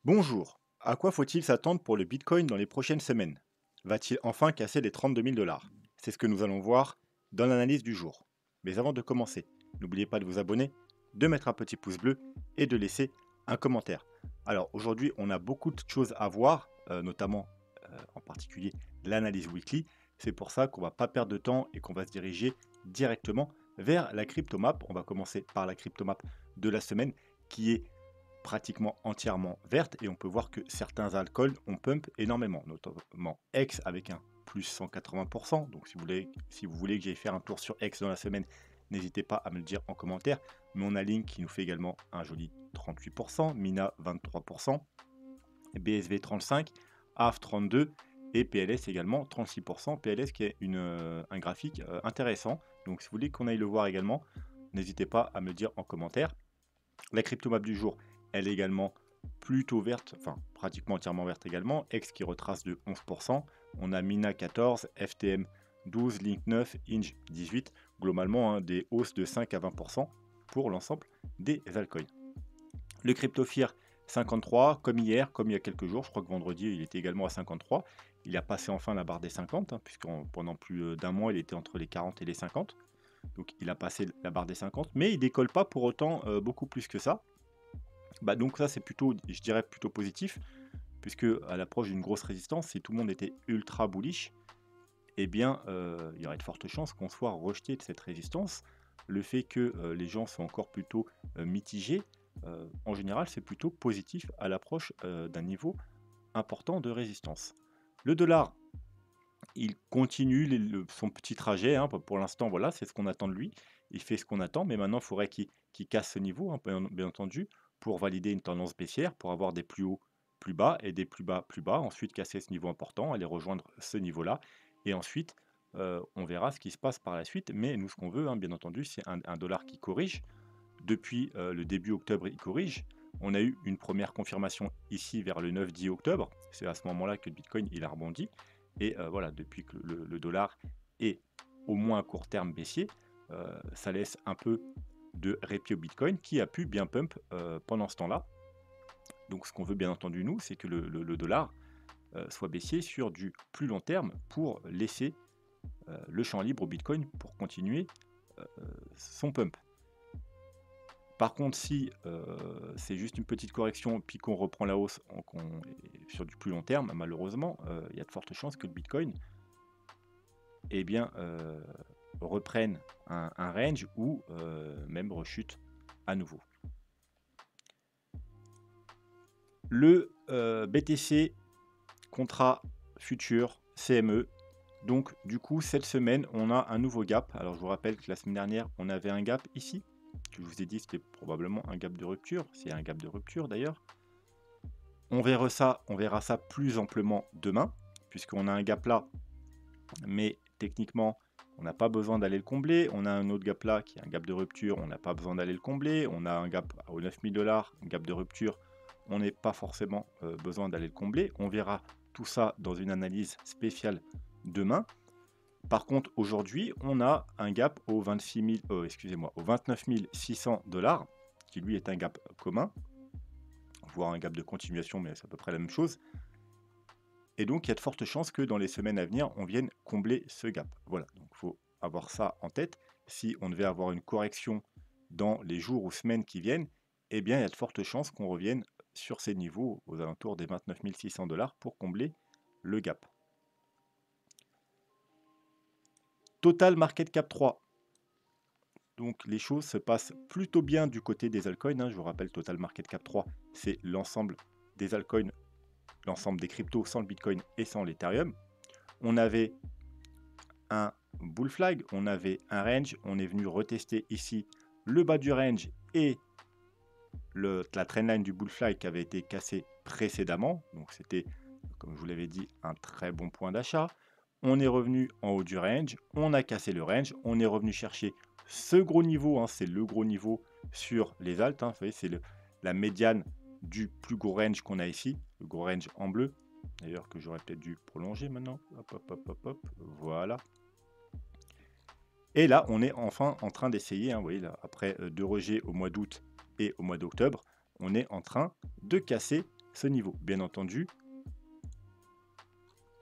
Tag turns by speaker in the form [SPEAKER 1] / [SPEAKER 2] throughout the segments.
[SPEAKER 1] Bonjour. À quoi faut-il s'attendre pour le Bitcoin dans les prochaines semaines? Va-t-il enfin casser les 32 000 dollars? C'est ce que nous allons voir dans l'analyse du jour. Mais avant de commencer, n'oubliez pas de vous abonner, de mettre un petit pouce bleu et de laisser un commentaire. Alors aujourd'hui, on a beaucoup de choses à voir, notamment en particulier l'analyse weekly. C'est pour ça qu'on ne va pas perdre de temps et qu'on va se diriger directement vers la cryptomap. On va commencer par la cryptomap de la semaine qui est pratiquement entièrement verte et on peut voir que certains alcools ont pump énormément, notamment X avec un plus 180%. Donc si vous voulez que j'aille faire un tour sur X dans la semaine, n'hésitez pas à me le dire en commentaire. Mais on a Link qui nous fait également un joli 38%, Mina 23%, BSV 35%, AF 32% et PLS également 36%. PLS qui est un graphique intéressant. Donc si vous voulez qu'on aille le voir également, n'hésitez pas à me le dire en commentaire. La cryptomap du jour, elle est également plutôt verte, enfin pratiquement entièrement verte également. X qui retrace de 11%. On a Mina 14, FTM 12, Link 9, Inch 18. Globalement, des hausses de 5 à 20% pour l'ensemble des altcoins. Le CryptoFear 53, comme hier, comme il y a quelques jours, je crois que vendredi il était également à 53. Il a passé enfin la barre des 50, puisque pendant plus d'un mois il était entre les 40 et les 50. Donc il a passé la barre des 50, mais il décolle pas pour autant beaucoup plus que ça. Donc ça c'est plutôt, je dirais plutôt positif, puisque à l'approche d'une grosse résistance, si tout le monde était ultra bullish, eh bien il y aurait de fortes chances qu'on soit rejeté de cette résistance. Le fait que les gens sont encore plutôt mitigés, en général c'est plutôt positif à l'approche d'un niveau important de résistance. Le dollar, il continue son petit trajet, pour l'instant, voilà, c'est ce qu'on attend de lui. Il fait ce qu'on attend, mais maintenant, il faudrait qu'il casse ce niveau, bien entendu, pour valider une tendance baissière, pour avoir des plus hauts plus bas et des plus bas plus bas. Ensuite, casser ce niveau important, aller rejoindre ce niveau-là. Et ensuite, on verra ce qui se passe par la suite. Mais nous, ce qu'on veut, bien entendu, c'est un dollar qui corrige. Depuis le début octobre, il corrige. On a eu une première confirmation ici vers le 9-10 octobre. C'est à ce moment-là que le Bitcoin il a rebondi. Et voilà, depuis que le dollar est au moins à court terme baissier, ça laisse un peu de répit au Bitcoin qui a pu bien pump pendant ce temps-là. Donc ce qu'on veut bien entendu nous, c'est que le dollar soit baissier sur du plus long terme pour laisser le champ libre au Bitcoin pour continuer son pump. Par contre, si c'est juste une petite correction, puis qu'on reprend la hausse sur du plus long terme, malheureusement, il y a de fortes chances que le Bitcoin reprenne un range ou même rechute à nouveau. Le BTC contrat futur CME. Donc du coup, cette semaine, on a un nouveau gap. Alors je vous rappelle que la semaine dernière, on avait un gap ici. Que je vous ai dit, c'était probablement un gap de rupture. C'est un gap de rupture d'ailleurs. On verra ça plus amplement demain, puisqu'on a un gap là, mais techniquement, on n'a pas besoin d'aller le combler. On a un autre gap là qui est un gap de rupture, on n'a pas besoin d'aller le combler. On a un gap aux 9000 dollars, un gap de rupture, on n'est pas forcément besoin d'aller le combler. On verra tout ça dans une analyse spéciale demain. Par contre, aujourd'hui, on a un gap aux 29 600 dollars, qui lui est un gap commun, voire un gap de continuation, mais c'est à peu près la même chose. Et donc, il y a de fortes chances que dans les semaines à venir, on vienne combler ce gap. Voilà, donc il faut avoir ça en tête. Si on devait avoir une correction dans les jours ou semaines qui viennent, eh bien, il y a de fortes chances qu'on revienne sur ces niveaux aux alentours des 29 600 dollars pour combler le gap. Total Market Cap 3. Donc les choses se passent plutôt bien du côté des altcoins. Je vous rappelle, Total Market Cap 3, c'est l'ensemble des altcoins, l'ensemble des cryptos sans le Bitcoin et sans l'Ethereum. On avait un bull flag, on avait un range, on est venu retester ici le bas du range et la trendline du bull flag qui avait été cassée précédemment. Donc c'était, comme je vous l'avais dit, un très bon point d'achat. On est revenu en haut du range, on a cassé le range, on est revenu chercher ce gros niveau, c'est le gros niveau sur les alts, vous voyez, c'est la médiane du plus gros range qu'on a ici, le gros range en bleu, d'ailleurs que j'aurais peut-être dû prolonger maintenant, hop, voilà. Et là, on est enfin en train d'essayer, vous voyez, là, après deux rejets au mois d'août et au mois d'octobre, on est en train de casser ce niveau. Bien entendu,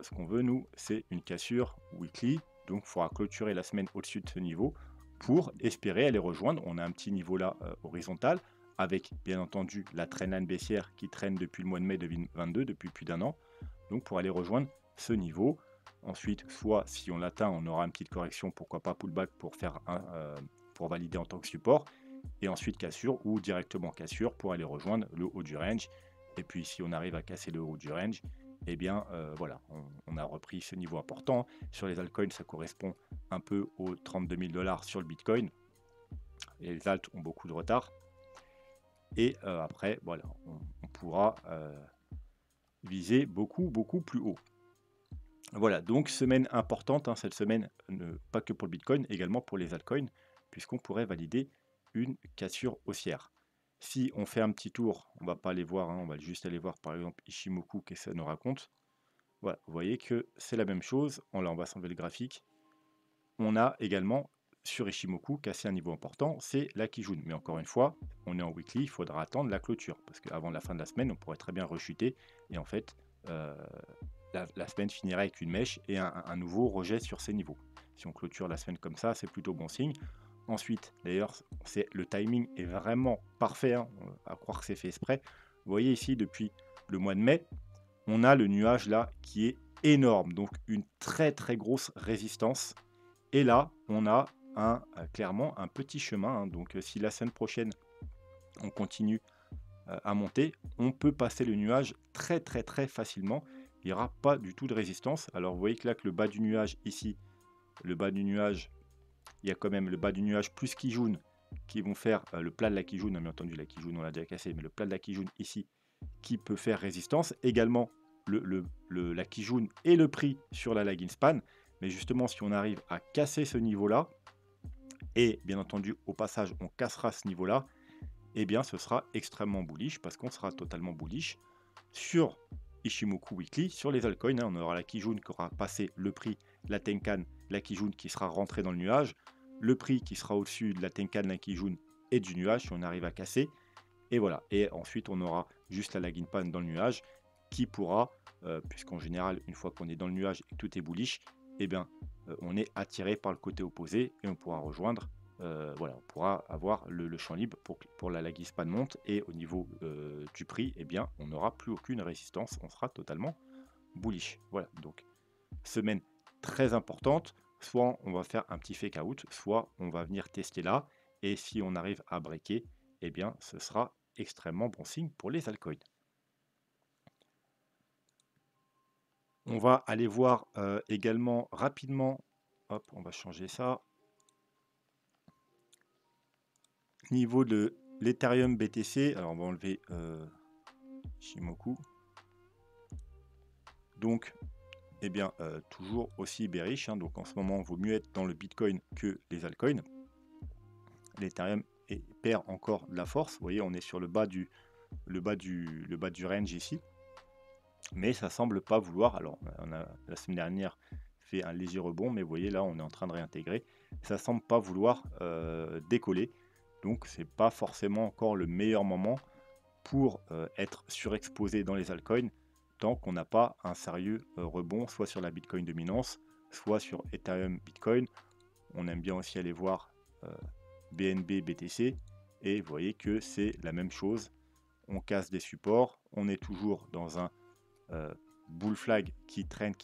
[SPEAKER 1] ce qu'on veut, nous, c'est une cassure weekly. Donc, il faudra clôturer la semaine au-dessus de ce niveau pour espérer aller rejoindre. On a un petit niveau là horizontal avec, bien entendu, la trendline baissière qui traîne depuis le mois de mai 2022, depuis plus d'1 an. Donc, pour aller rejoindre ce niveau. Ensuite, soit si on l'atteint, on aura une petite correction, pourquoi pas pullback pour valider en tant que support. Et ensuite cassure ou directement cassure pour aller rejoindre le haut du range. Et puis si on arrive à casser le haut du range, eh bien voilà, on a repris ce niveau important. Sur les altcoins, ça correspond un peu aux 32 000 $ sur le Bitcoin. Et les alts ont beaucoup de retard. Et après, voilà, on pourra viser beaucoup plus haut. Voilà, donc semaine importante, hein, cette semaine, pas que pour le Bitcoin, également pour les altcoins, puisqu'on pourrait valider une cassure haussière. Si on fait un petit tour, on va pas aller voir, hein, on va juste aller voir par exemple Ishimoku, qu'est-ce que ça nous raconte. Voilà, vous voyez que c'est la même chose. Là, on va s'enlever le graphique. On a également sur Ishimoku cassé un niveau important, c'est la Kijun. Mais encore une fois, on est en weekly, il faudra attendre la clôture, parce qu'avant la fin de la semaine, on pourrait très bien rechuter, et en fait, la semaine finirait avec une mèche et un nouveau rejet sur ces niveaux. Si on clôture la semaine comme ça, c'est plutôt bon signe. Ensuite, d'ailleurs, le timing est vraiment parfait, hein, à croire que c'est fait exprès. Vous voyez ici, depuis le mois de mai, on a le nuage là qui est énorme, donc une très grosse résistance. Et là, on a clairement un petit chemin, hein. Donc si la semaine prochaine, on continue à monter, on peut passer le nuage très facilement. Il n'y aura pas du tout de résistance. Alors vous voyez que là, que le bas du nuage ici, le bas du nuage, il y a quand même le bas du nuage plus Kijun qui vont faire le plat de la Kijun. Bien entendu, la Kijun, on l'a déjà cassé, mais le plat de la Kijun ici qui peut faire résistance. Également, la Kijun et le prix sur la lagging span. Mais justement, si on arrive à casser ce niveau-là, et bien entendu, au passage, on cassera ce niveau-là, eh bien, ce sera extrêmement bullish parce qu'on sera totalement bullish sur Ishimoku Weekly, sur les altcoins. Hein, on aura la Kijun qui aura passé le prix, la Tenkan, la Kijun qui sera rentrée dans le nuage, le prix qui sera au-dessus de la Tenkan, la Kijun et du nuage si on arrive à casser. Et voilà. Et ensuite, on aura juste la lagging pan dans le nuage qui pourra, puisqu'en général, une fois qu'on est dans le nuage et que tout est bullish, eh bien, on est attiré par le côté opposé et on pourra rejoindre. Voilà, on pourra avoir le champ libre pour la lagging span monte et au niveau du prix, eh bien, on n'aura plus aucune résistance, on sera totalement bullish. Voilà, donc semaine très importante. Soit on va faire un petit fake out, soit on va venir tester là et si on arrive à breaker, eh bien, ce sera extrêmement bon signe pour les altcoins. On va aller voir également rapidement, hop, on va changer ça. Niveau de l'Ethereum BTC, alors on va enlever Shimoku. Donc, eh bien, toujours aussi bearish, hein, donc en ce moment, il vaut mieux être dans le Bitcoin que les altcoins. L'Ethereum perd encore de la force. Vous voyez, on est sur le bas du range ici. Mais ça semble pas vouloir. Alors, on a la semaine dernière fait un léger rebond, mais vous voyez là, on est en train de réintégrer. Ça semble pas vouloir décoller. Donc, c'est pas forcément encore le meilleur moment pour être surexposé dans les altcoins tant qu'on n'a pas un sérieux rebond, soit sur la Bitcoin dominance, soit sur Ethereum Bitcoin. On aime bien aussi aller voir BNB BTC et vous voyez que c'est la même chose. On casse des supports, on est toujours dans un bull flag qui traîne.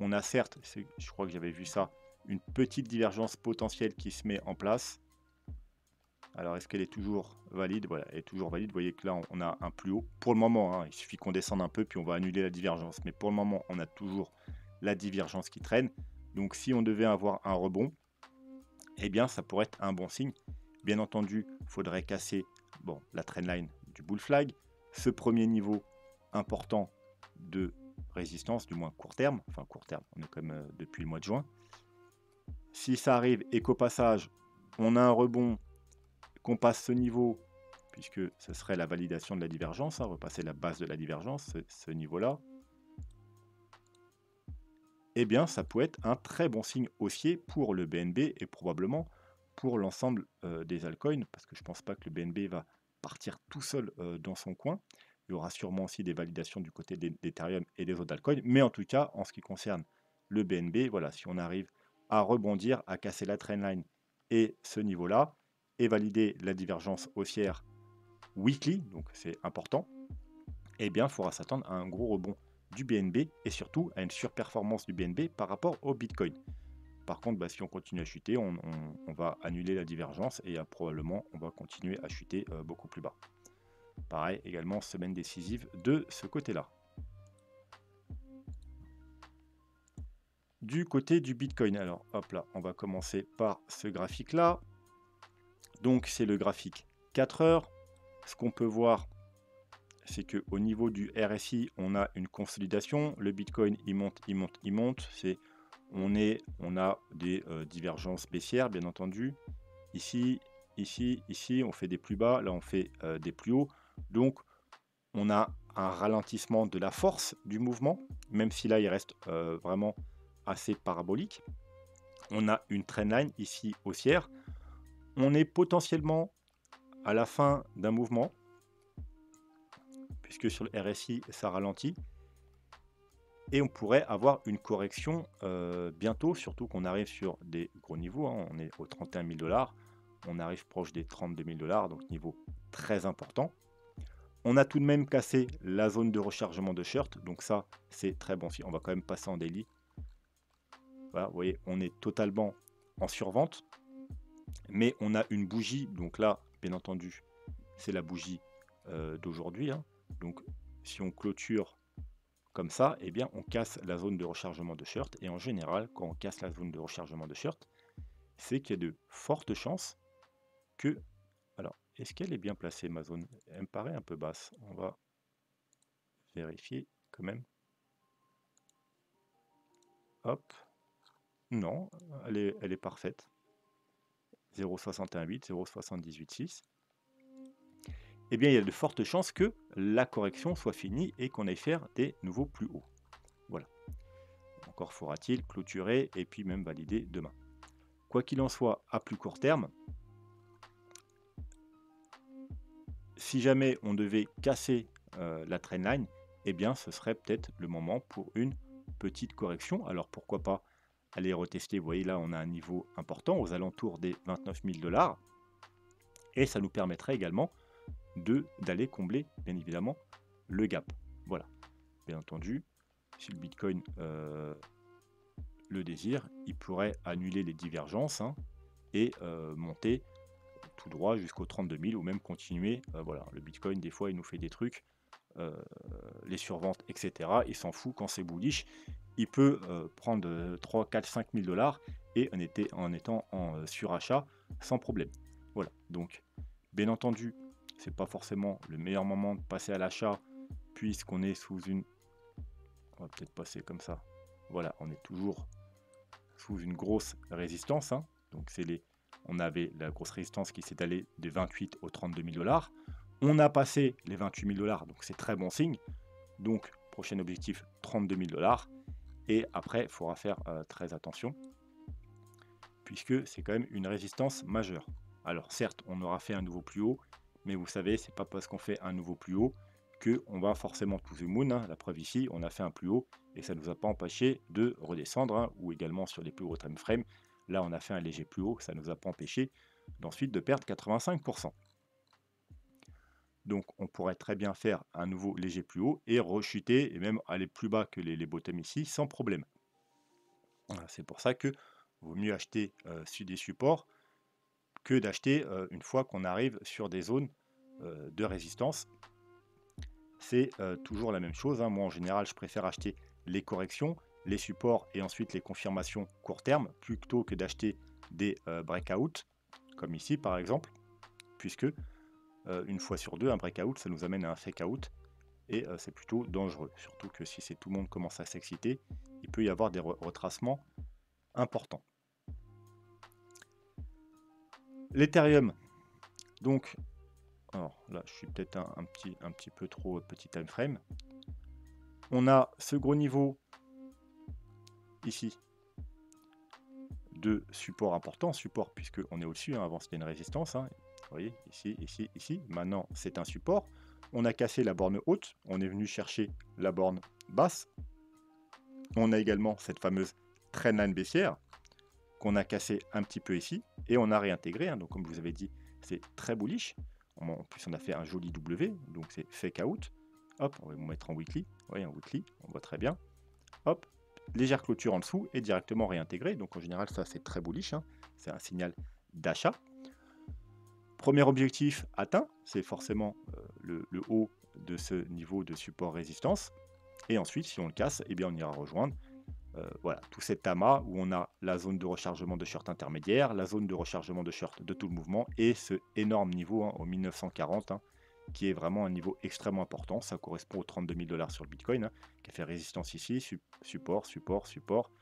[SPEAKER 1] On a certes, je crois que j'avais vu ça, une petite divergence potentielle qui se met en place. Alors, est-ce qu'elle est toujours valide? Voilà, elle est toujours valide. Vous voyez que là, on a un plus haut. Pour le moment, hein, il suffit qu'on descende un peu, puis on va annuler la divergence. Mais pour le moment, on a toujours la divergence qui traîne. Donc, si on devait avoir un rebond, eh bien, ça pourrait être un bon signe. Bien entendu, il faudrait casser la trendline du bull flag. Ce premier niveau important de résistance, du moins court terme. Enfin, court terme, on est comme depuis le mois de juin. Si ça arrive et qu'au passage, on a un rebond, qu'on passe ce niveau, puisque ce serait la validation de la divergence, hein, repasser la base de la divergence, ce niveau-là, eh bien, ça peut être un très bon signe haussier pour le BNB et probablement pour l'ensemble des altcoins, parce que je ne pense pas que le BNB va partir tout seul dans son coin. Il y aura sûrement aussi des validations du côté d'Ethereum et des autres altcoins. Mais en tout cas, en ce qui concerne le BNB, voilà, si on arrive à rebondir, à casser la trendline et ce niveau-là, et valider la divergence haussière weekly, donc c'est important, eh bien, il faudra s'attendre à un gros rebond du BNB et surtout à une surperformance du BNB par rapport au Bitcoin. Par contre, si on continue à chuter, on va annuler la divergence et probablement on va continuer à chuter beaucoup plus bas. Pareil, également, semaine décisive de ce côté-là. Du côté du Bitcoin, alors hop là, on va commencer par ce graphique-là. Donc c'est le graphique 4 heures. Ce qu'on peut voir, c'est qu'au niveau du RSI, on a une consolidation. Le Bitcoin, il monte, il monte, il monte. On a des divergences baissières, bien entendu. Ici, ici, ici, on fait des plus bas. Là, on fait des plus hauts. Donc, on a un ralentissement de la force du mouvement, même si là, il reste vraiment assez parabolique. On a une trendline ici haussière. On est potentiellement à la fin d'un mouvement, puisque sur le RSI, ça ralentit. Et on pourrait avoir une correction bientôt, surtout qu'on arrive sur des gros niveaux. Hein. On est aux 31 000 $, on arrive proche des 32 000 $, donc niveau très important. On a tout de même cassé la zone de rechargement de short, donc ça, c'est très bon. On va quand même passer en daily. Voilà, vous voyez, on est totalement en survente, mais on a une bougie, donc là, bien entendu, c'est la bougie d'aujourd'hui. Hein. Donc, si on clôture comme ça, eh bien, on casse la zone de rechargement de short. Et en général, quand on casse la zone de rechargement de short, c'est qu'il y a de fortes chances que... Alors, est-ce qu'elle est bien placée, ma zone? Elle me paraît un peu basse. On va vérifier quand même. Hop. Non, elle est parfaite. 0,618, 0,786. Eh bien, il y a de fortes chances que la correction soit finie et qu'on aille faire des nouveaux plus hauts. Voilà. Encore faudra-t-il clôturer et puis même valider demain. Quoi qu'il en soit, à plus court terme, si jamais on devait casser la trendline, eh bien, ce serait peut-être le moment pour une petite correction. Alors, pourquoi pas aller retester. Vous voyez, là, on a un niveau important aux alentours des 29 000 $. Et ça nous permettrait également d'aller combler, bien évidemment, le gap. Voilà. Bien entendu, si le Bitcoin le désire, il pourrait annuler les divergences et monter tout droit jusqu'aux 32 000 ou même continuer. Voilà, le Bitcoin, des fois, il nous fait des trucs, les surventes, etc. Il s'en fout quand c'est bullish. Il peut prendre 3, 4, 5 000 $ et en étant en surachat sans problème. Voilà, donc, bien entendu, c'est pas forcément le meilleur moment de passer à l'achat puisqu'on est sous une... On va peut-être passer comme ça. Voilà, on est toujours sous une grosse résistance. Hein. Donc, on avait la grosse résistance qui s'est allée de 28 aux 32 000 $. On a passé les 28 000 $, donc c'est très bon signe. Donc, prochain objectif, 32 000 $. Et après, il faudra faire très attention, puisque c'est quand même une résistance majeure. Alors certes, on aura fait un nouveau plus haut, mais vous savez, c'est pas parce qu'on fait un nouveau plus haut qu'on va forcément to the moon. Hein. La preuve ici, on a fait un plus haut, et ça ne nous a pas empêché de redescendre, hein, ou également sur les plus hauts time frame. Là, on a fait un léger plus haut, ça ne nous a pas empêché d'ensuite de perdre 85%. Donc on pourrait très bien faire un nouveau léger plus haut et rechuter et même aller plus bas que les bottoms ici sans problème. C'est pour ça que vaut mieux acheter sur des supports que d'acheter une fois qu'on arrive sur des zones de résistance. C'est toujours la même chose. Hein. Moi en général je préfère acheter les corrections, les supports et ensuite les confirmations court terme plutôt que d'acheter des breakouts comme ici par exemple, puisque une fois sur deux, un breakout, ça nous amène à un fake out et c'est plutôt dangereux. Surtout que si tout le monde commence à s'exciter, il peut y avoir des retracements importants. L'Ethereum, donc, alors là, je suis peut-être un petit peu trop petit time frame. On a ce gros niveau ici de support important, support puisque on est au-dessus, hein, avant c'était une résistance. Hein. Vous voyez, ici, ici, ici. Maintenant, c'est un support. On a cassé la borne haute, on est venu chercher la borne basse. On a également cette fameuse trendline baissière qu'on a cassé un petit peu ici et on a réintégré. Hein, donc comme je vous avais dit, c'est très bullish. En plus, on a fait un joli W, donc c'est fake out. Hop, on va vous mettre en weekly. Oui, en weekly, on voit très bien. Hop, légère clôture en dessous et directement réintégré. Donc en général, ça c'est très bullish. Hein. C'est un signal d'achat. Premier objectif atteint, c'est forcément le haut de ce niveau de support résistance. Et ensuite, si on le casse, eh bien, on ira rejoindre voilà, tout cet amas où on a la zone de rechargement de short intermédiaire, la zone de rechargement de short de tout le mouvement et ce énorme niveau hein, au 1940 hein, qui est vraiment un niveau extrêmement important. Ça correspond aux 32 000 $ sur le Bitcoin hein, qui a fait résistance ici, support, support, support,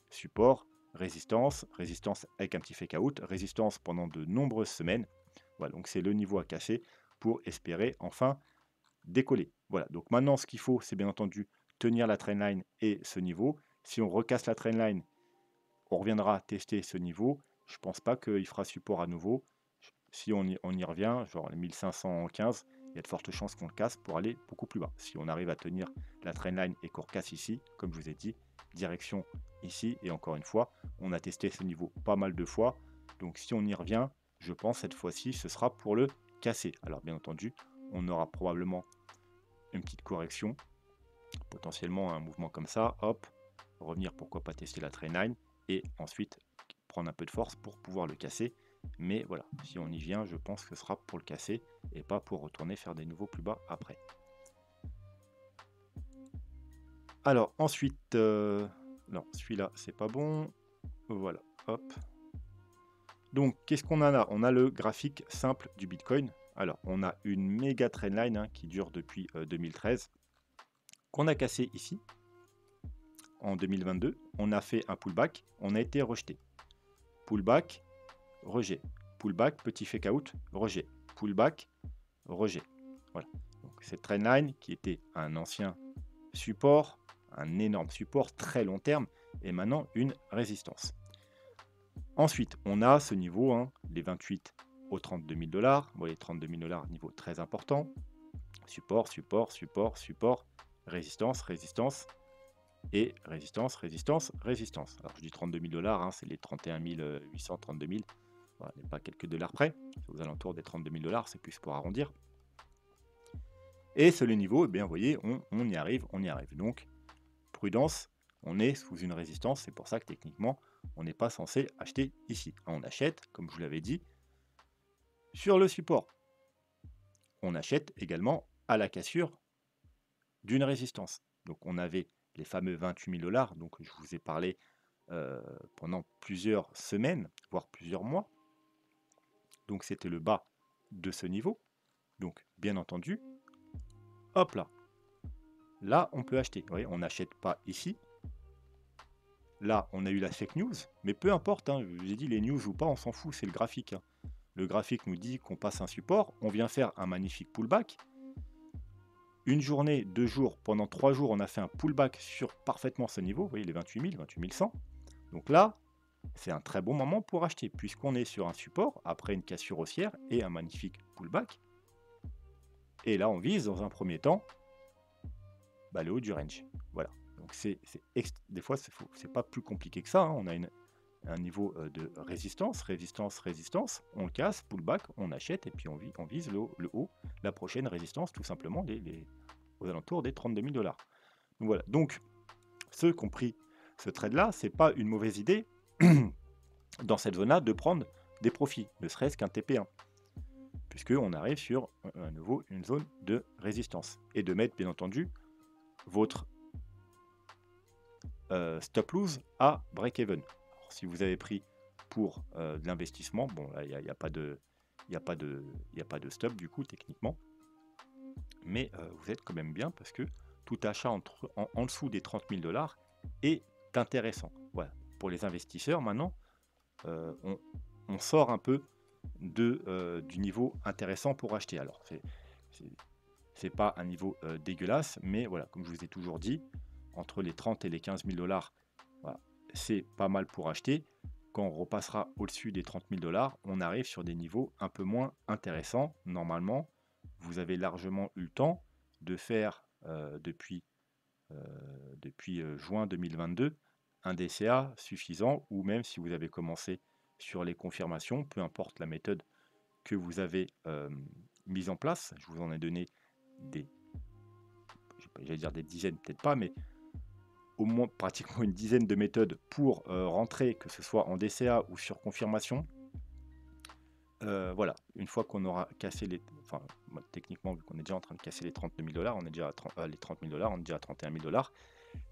[SPEAKER 1] support, résistance, résistance avec un petit fake out, résistance pendant de nombreuses semaines. Voilà, donc c'est le niveau à casser pour espérer enfin décoller. Voilà, donc maintenant ce qu'il faut, c'est bien entendu tenir la trendline et ce niveau. Si on recasse la trendline, on reviendra tester ce niveau. Je ne pense pas qu'il fera support à nouveau. Si on y revient, genre les 1515, il y a de fortes chances qu'on le casse pour aller beaucoup plus bas. Si on arrive à tenir la trendline et qu'on recasse ici, comme je vous ai dit, direction ici, et encore une fois, on a testé ce niveau pas mal de fois. Donc si on y revient, je pense cette fois-ci, ce sera pour le casser. Alors bien entendu, on aura probablement une petite correction, potentiellement un mouvement comme ça, hop, revenir, pourquoi pas tester la trendline, et ensuite prendre un peu de force pour pouvoir le casser. Mais voilà, si on y vient, je pense que ce sera pour le casser et pas pour retourner faire des nouveaux plus bas après. Alors ensuite, non, celui-là, c'est pas bon. Voilà, hop. Donc, qu'est-ce qu'on en a? On a le graphique simple du Bitcoin. Alors, on a une méga trendline hein, qui dure depuis 2013, qu'on a cassé ici, en 2022. On a fait un pullback, on a été rejeté. Pullback, rejet. Pullback, petit fake out, rejet. Pullback, rejet. Voilà. Donc, cette trendline qui était un ancien support, un énorme support très long terme, et maintenant une résistance. Ensuite, on a ce niveau, hein, les 28 aux 32 000 $. Vous voyez, 32 000 $, niveau très important. Support, support, support, support, résistance, résistance, et résistance, résistance, résistance. Alors je dis 32 000 $, hein, c'est les 31 800, 32 000. Voilà, n'est pas quelques dollars près. C'est aux alentours des 32 000 $, c'est plus pour arrondir. Et c'est le niveau, eh bien, vous voyez, on y arrive, on y arrive. Donc, prudence, on est sous une résistance, c'est pour ça que techniquement, on n'est pas censé acheter ici. On achète, comme je vous l'avais dit, sur le support. On achète également à la cassure d'une résistance. Donc on avait les fameux 28 000 $, donc je vous ai parlé pendant plusieurs semaines, voire plusieurs mois. Donc c'était le bas de ce niveau. Donc bien entendu, hop là. Là, on peut acheter. Vous voyez, on n'achète pas ici. Là, on a eu la fake news, mais peu importe, hein, je vous ai dit les news ou pas, on s'en fout, c'est le graphique. Hein. Le graphique nous dit qu'on passe un support, on vient faire un magnifique pullback. Une journée, 2 jours, pendant 3 jours, on a fait un pullback sur parfaitement ce niveau, vous voyez les 28 000, 28 100. Donc là, c'est un très bon moment pour acheter, puisqu'on est sur un support, après une cassure haussière et un magnifique pullback. Et là, on vise dans un premier temps le haut du range. Voilà. Donc des fois, c'est pas plus compliqué que ça. Hein. On a un niveau de résistance, résistance, résistance. On le casse, pullback, on achète et puis on vise le haut, la prochaine résistance, tout simplement aux alentours des 32 000 $. Donc voilà. Donc ceux qui ont pris ce trade-là, c'est pas une mauvaise idée dans cette zone-là de prendre des profits, ne serait-ce qu'un TP1, puisqu'on arrive sur à nouveau une zone de résistance et de mettre bien entendu votre stop loss à break-even. Si vous avez pris pour de l'investissement, bon là il n'y a pas de stop du coup techniquement, mais vous êtes quand même bien parce que tout achat en dessous des 30 000 $ est intéressant. Voilà. Pour les investisseurs maintenant, on sort un peu du niveau intéressant pour acheter. Alors c'est pas un niveau dégueulasse, mais voilà, comme je vous ai toujours dit, entre les 30 et les 15 000 $, voilà, c'est pas mal pour acheter. Quand on repassera au-dessus des 30 000 $, on arrive sur des niveaux un peu moins intéressants, normalement, vous avez largement eu le temps de faire depuis juin 2022 un DCA suffisant, ou même si vous avez commencé sur les confirmations, peu importe la méthode que vous avez mise en place. Je vous en ai donné des, j'allais dire des dizaines, peut-être pas, mais au moins pratiquement une dizaine de méthodes pour rentrer, que ce soit en DCA ou sur confirmation. Voilà, une fois qu'on aura cassé les... Enfin, techniquement, vu qu'on est déjà en train de casser les 32 000 $, on est déjà à les 30 000 $, on est déjà à 31 000 $.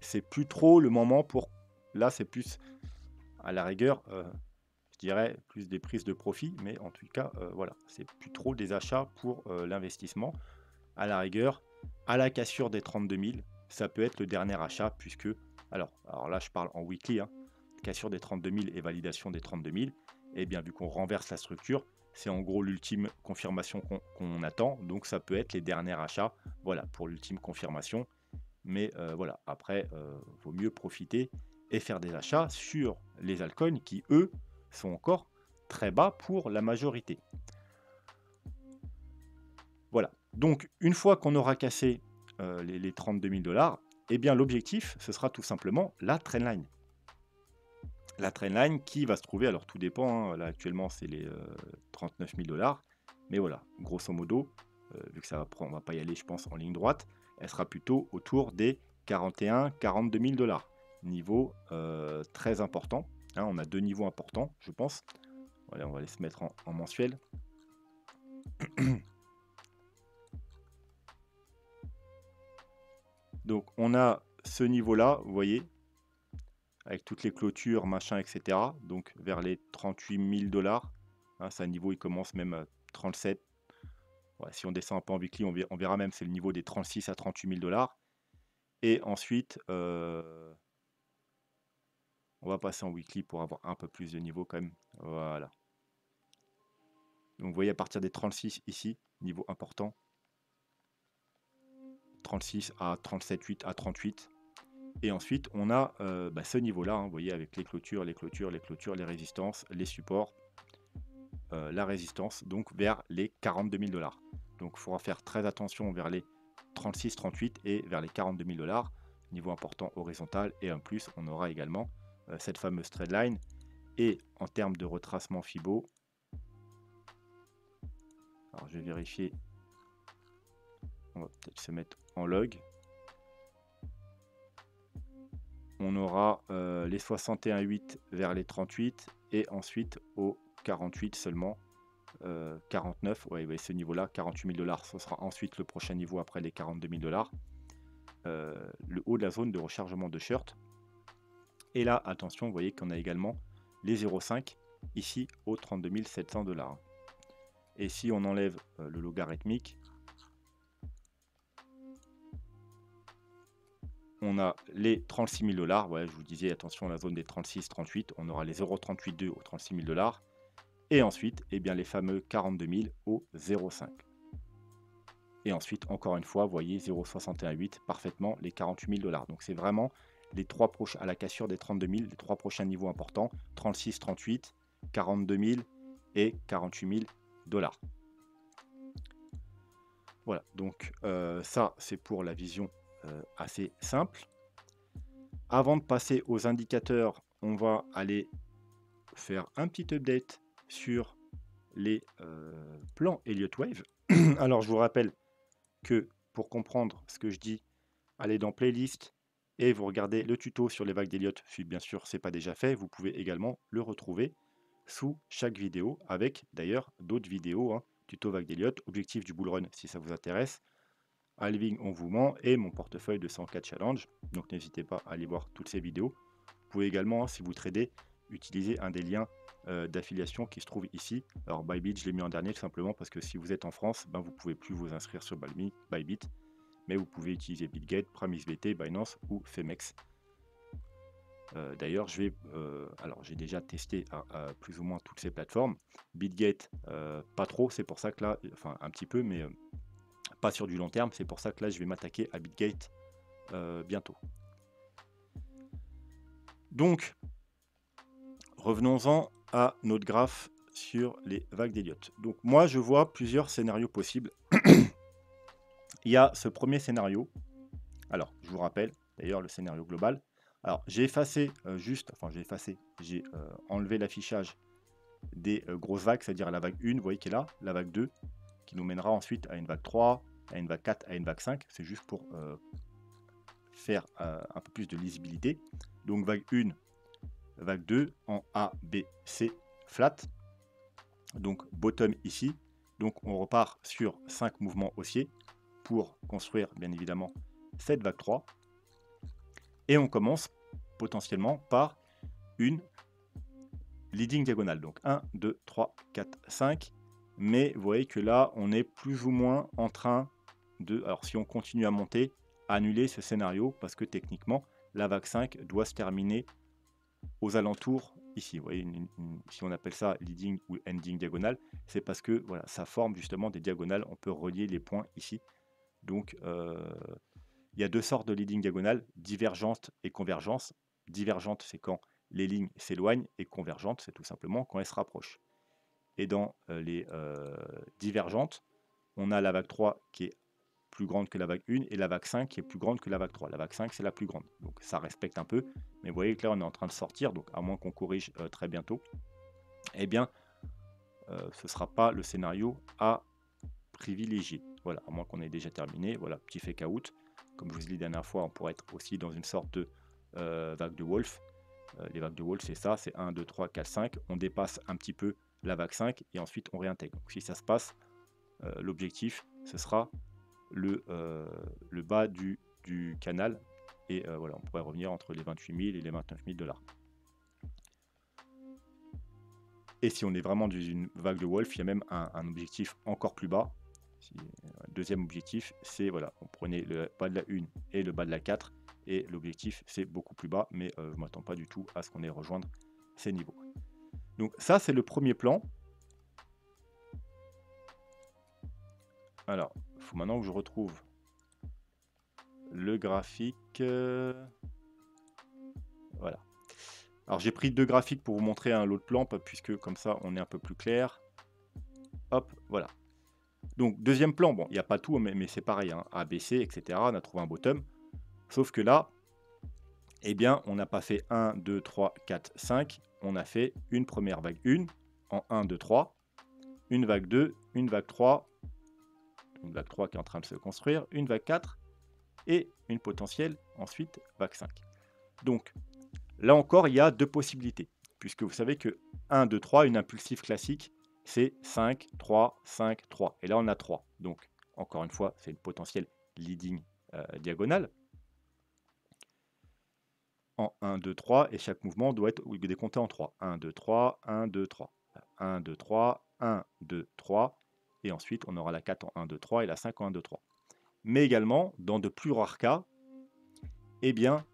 [SPEAKER 1] C'est plus trop le moment pour... Là, c'est plus, à la rigueur, je dirais, plus des prises de profit, mais en tout cas, voilà, c'est plus trop des achats pour l'investissement. À la rigueur, à la cassure des 32 000, ça peut être le dernier achat, puisque... Alors là, je parle en weekly, hein, cassure des 32 000 et validation des 32 000. Et bien, vu qu'on renverse la structure, c'est en gros l'ultime confirmation qu'on attend. Donc, ça peut être les derniers achats, voilà, pour l'ultime confirmation. Mais voilà, après, vaut mieux profiter et faire des achats sur les altcoins qui, eux, sont encore très bas pour la majorité. Voilà. Donc, une fois qu'on aura cassé les 32 000 $, eh bien, l'objectif, ce sera tout simplement la trendline. La trendline qui va se trouver, alors tout dépend, hein, là actuellement c'est les 39 000 $, mais voilà, grosso modo, vu que ça va prendre, on va pas y aller je pense en ligne droite, elle sera plutôt autour des 41-42 000 $. Niveau très important, hein, on a deux niveaux importants je pense. Voilà, on va les se mettre en mensuel. Donc on a ce niveau là, vous voyez, avec toutes les clôtures, machin, etc. Donc vers les 38 000 $. Hein, c'est un niveau, il commence même à 37. Ouais, si on descend un peu en weekly, on verra même, c'est le niveau des 36 à 38 000 $. Et ensuite, on va passer en weekly pour avoir un peu plus de niveau quand même. Voilà. Donc vous voyez à partir des 36 ici, niveau important. 36 à 37,8 à 38. Et ensuite, on a ce niveau-là, hein, vous voyez, avec les clôtures, les résistances, les supports, la résistance, donc vers les 42 000 $. Donc il faudra faire très attention vers les 36, 38 et vers les 42 000 $. Niveau important horizontal. Et en plus, on aura également cette fameuse trendline. Et en termes de retracement Fibo, alors je vais vérifier. On va peut-être se mettre en log. On aura les 61,8 vers les 38 et ensuite au 48 seulement. 49, ouais, ce niveau-là, 48 000 $, ce sera ensuite le prochain niveau après les 42 000 $. Le haut de la zone de rechargement de shirt. Et là, attention, vous voyez qu'on a également les 0,5 ici aux 32 700 $. Et si on enlève le logarithmique, on a les 36 000 $. Ouais, je vous disais, attention, la zone des 36-38, on aura les 0,382 aux 36 000 $. Et ensuite, eh bien, les fameux 42 000 au 0,5. Et ensuite, encore une fois, vous voyez 0,618 parfaitement les 48 000 $. Donc c'est vraiment les trois prochains, à la cassure des 32 000, les trois prochains niveaux importants, 36, 38, 42 000 et 48 000 $. Voilà, donc ça c'est pour la vision assez simple. Avant de passer aux indicateurs, on va aller faire un petit update sur les plans Elliott Wave. Alors je vous rappelle que pour comprendre ce que je dis, allez dans playlist et vous regardez le tuto sur les vagues d'Elliott. Si bien sûr c'est pas déjà fait, vous pouvez également le retrouver sous chaque vidéo, avec d'ailleurs d'autres vidéos, hein, tuto vague d'Elliott, objectif du bull run si ça vous intéresse, halving on vous ment et mon portefeuille de 104 challenge. Donc n'hésitez pas à aller voir toutes ces vidéos. Vous pouvez également, si vous tradez, utiliser un des liens d'affiliation qui se trouve ici. Alors Bybit, je l'ai mis en dernier tout simplement parce que si vous êtes en France, ben, vous ne pouvez plus vous inscrire sur Bybit, mais vous pouvez utiliser Bitget, PrimeXBT, Binance ou Femex. D'ailleurs, j'ai déjà testé à plus ou moins toutes ces plateformes. Bitget, pas trop, c'est pour ça que là, enfin un petit peu, mais pas sur du long terme, c'est pour ça que là, je vais m'attaquer à Bitget bientôt. Donc, revenons-en à notre graphe sur les vagues d'Elliott. Donc moi, je vois plusieurs scénarios possibles. il y a ce premier scénario. Alors, je vous rappelle d'ailleurs le scénario global. Alors, j'ai effacé j'ai enlevé l'affichage des grosses vagues, c'est-à-dire la vague 1, vous voyez qui est là, la vague 2, qui nous mènera ensuite à une vague 3, à une vague 4, à une vague 5. C'est juste pour faire un peu plus de lisibilité. Donc, vague 1, vague 2 en A, B, C, flat. Donc, bottom ici. Donc, on repart sur 5 mouvements haussiers pour construire, bien évidemment, cette vague 3. Et on commence potentiellement par une leading diagonale. Donc 1, 2, 3, 4, 5. Mais vous voyez que là, on est plus ou moins en train de, alors si on continue à monter, annuler ce scénario parce que techniquement, la vague 5 doit se terminer aux alentours ici. Vous voyez, si on appelle ça leading ou ending diagonale, c'est parce que voilà, ça forme justement des diagonales. On peut relier les points ici. Donc, il y a deux sortes de leading diagonales, divergente et convergence. Divergente, c'est quand les lignes s'éloignent, et convergente, c'est tout simplement quand elles se rapprochent. Et dans les divergentes, on a la vague 3 qui est plus grande que la vague 1 et la vague 5 qui est plus grande que la vague 3. La vague 5, c'est la plus grande. Donc ça respecte un peu, mais vous voyez que là, on est en train de sortir, donc à moins qu'on corrige très bientôt, eh bien, ce ne sera pas le scénario à privilégier. Voilà, à moins qu'on ait déjà terminé. Voilà, petit fake out. Comme je vous ai dit la dernière fois, on pourrait être aussi dans une sorte de vague de Wolf. Les vagues de Wolf, c'est ça, c'est 1, 2, 3, 4, 5. On dépasse un petit peu la vague 5 et ensuite on réintègre. Donc, si ça se passe, l'objectif, ce sera le bas du canal. Et voilà, on pourrait revenir entre les 28 000 et les 29 000 $. Et si on est vraiment dans une vague de Wolf, il y a même un objectif encore plus bas. Deuxième objectif, c'est voilà, on prenait le bas de la 1 et le bas de la 4. Et l'objectif, c'est beaucoup plus bas, mais je ne m'attends pas du tout à ce qu'on ait rejoindre ces niveaux. Donc ça, c'est le premier plan. Alors, il faut maintenant que je retrouve le graphique. Voilà. Alors, j'ai pris deux graphiques pour vous montrer l'autre plan, puisque comme ça, on est un peu plus clair. Hop, voilà. Donc, deuxième plan, bon, il n'y a pas tout, mais c'est pareil, hein, A, B, C, etc. On a trouvé un bottom. Sauf que là, eh bien, on n'a pas fait 1, 2, 3, 4, 5. On a fait une première vague 1 en 1, 2, 3. Une vague 2, une vague 3. Une vague 3 qui est en train de se construire. Une vague 4 et une potentielle ensuite vague 5. Donc, là encore, il y a deux possibilités. Puisque vous savez que 1, 2, 3, une impulsive classique, c'est 5, 3, 5, 3. Et là, on a 3. Donc, encore une fois, c'est une potentielle leading diagonale. En 1, 2, 3, et chaque mouvement doit être décompté en 3. 1, 2, 3, 1, 2, 3. 1, 2, 3, 1, 2, 3. Et ensuite, on aura la 4 en 1, 2, 3 et la 5 en 1, 2, 3. Mais également, dans de plus rares cas, eh bien,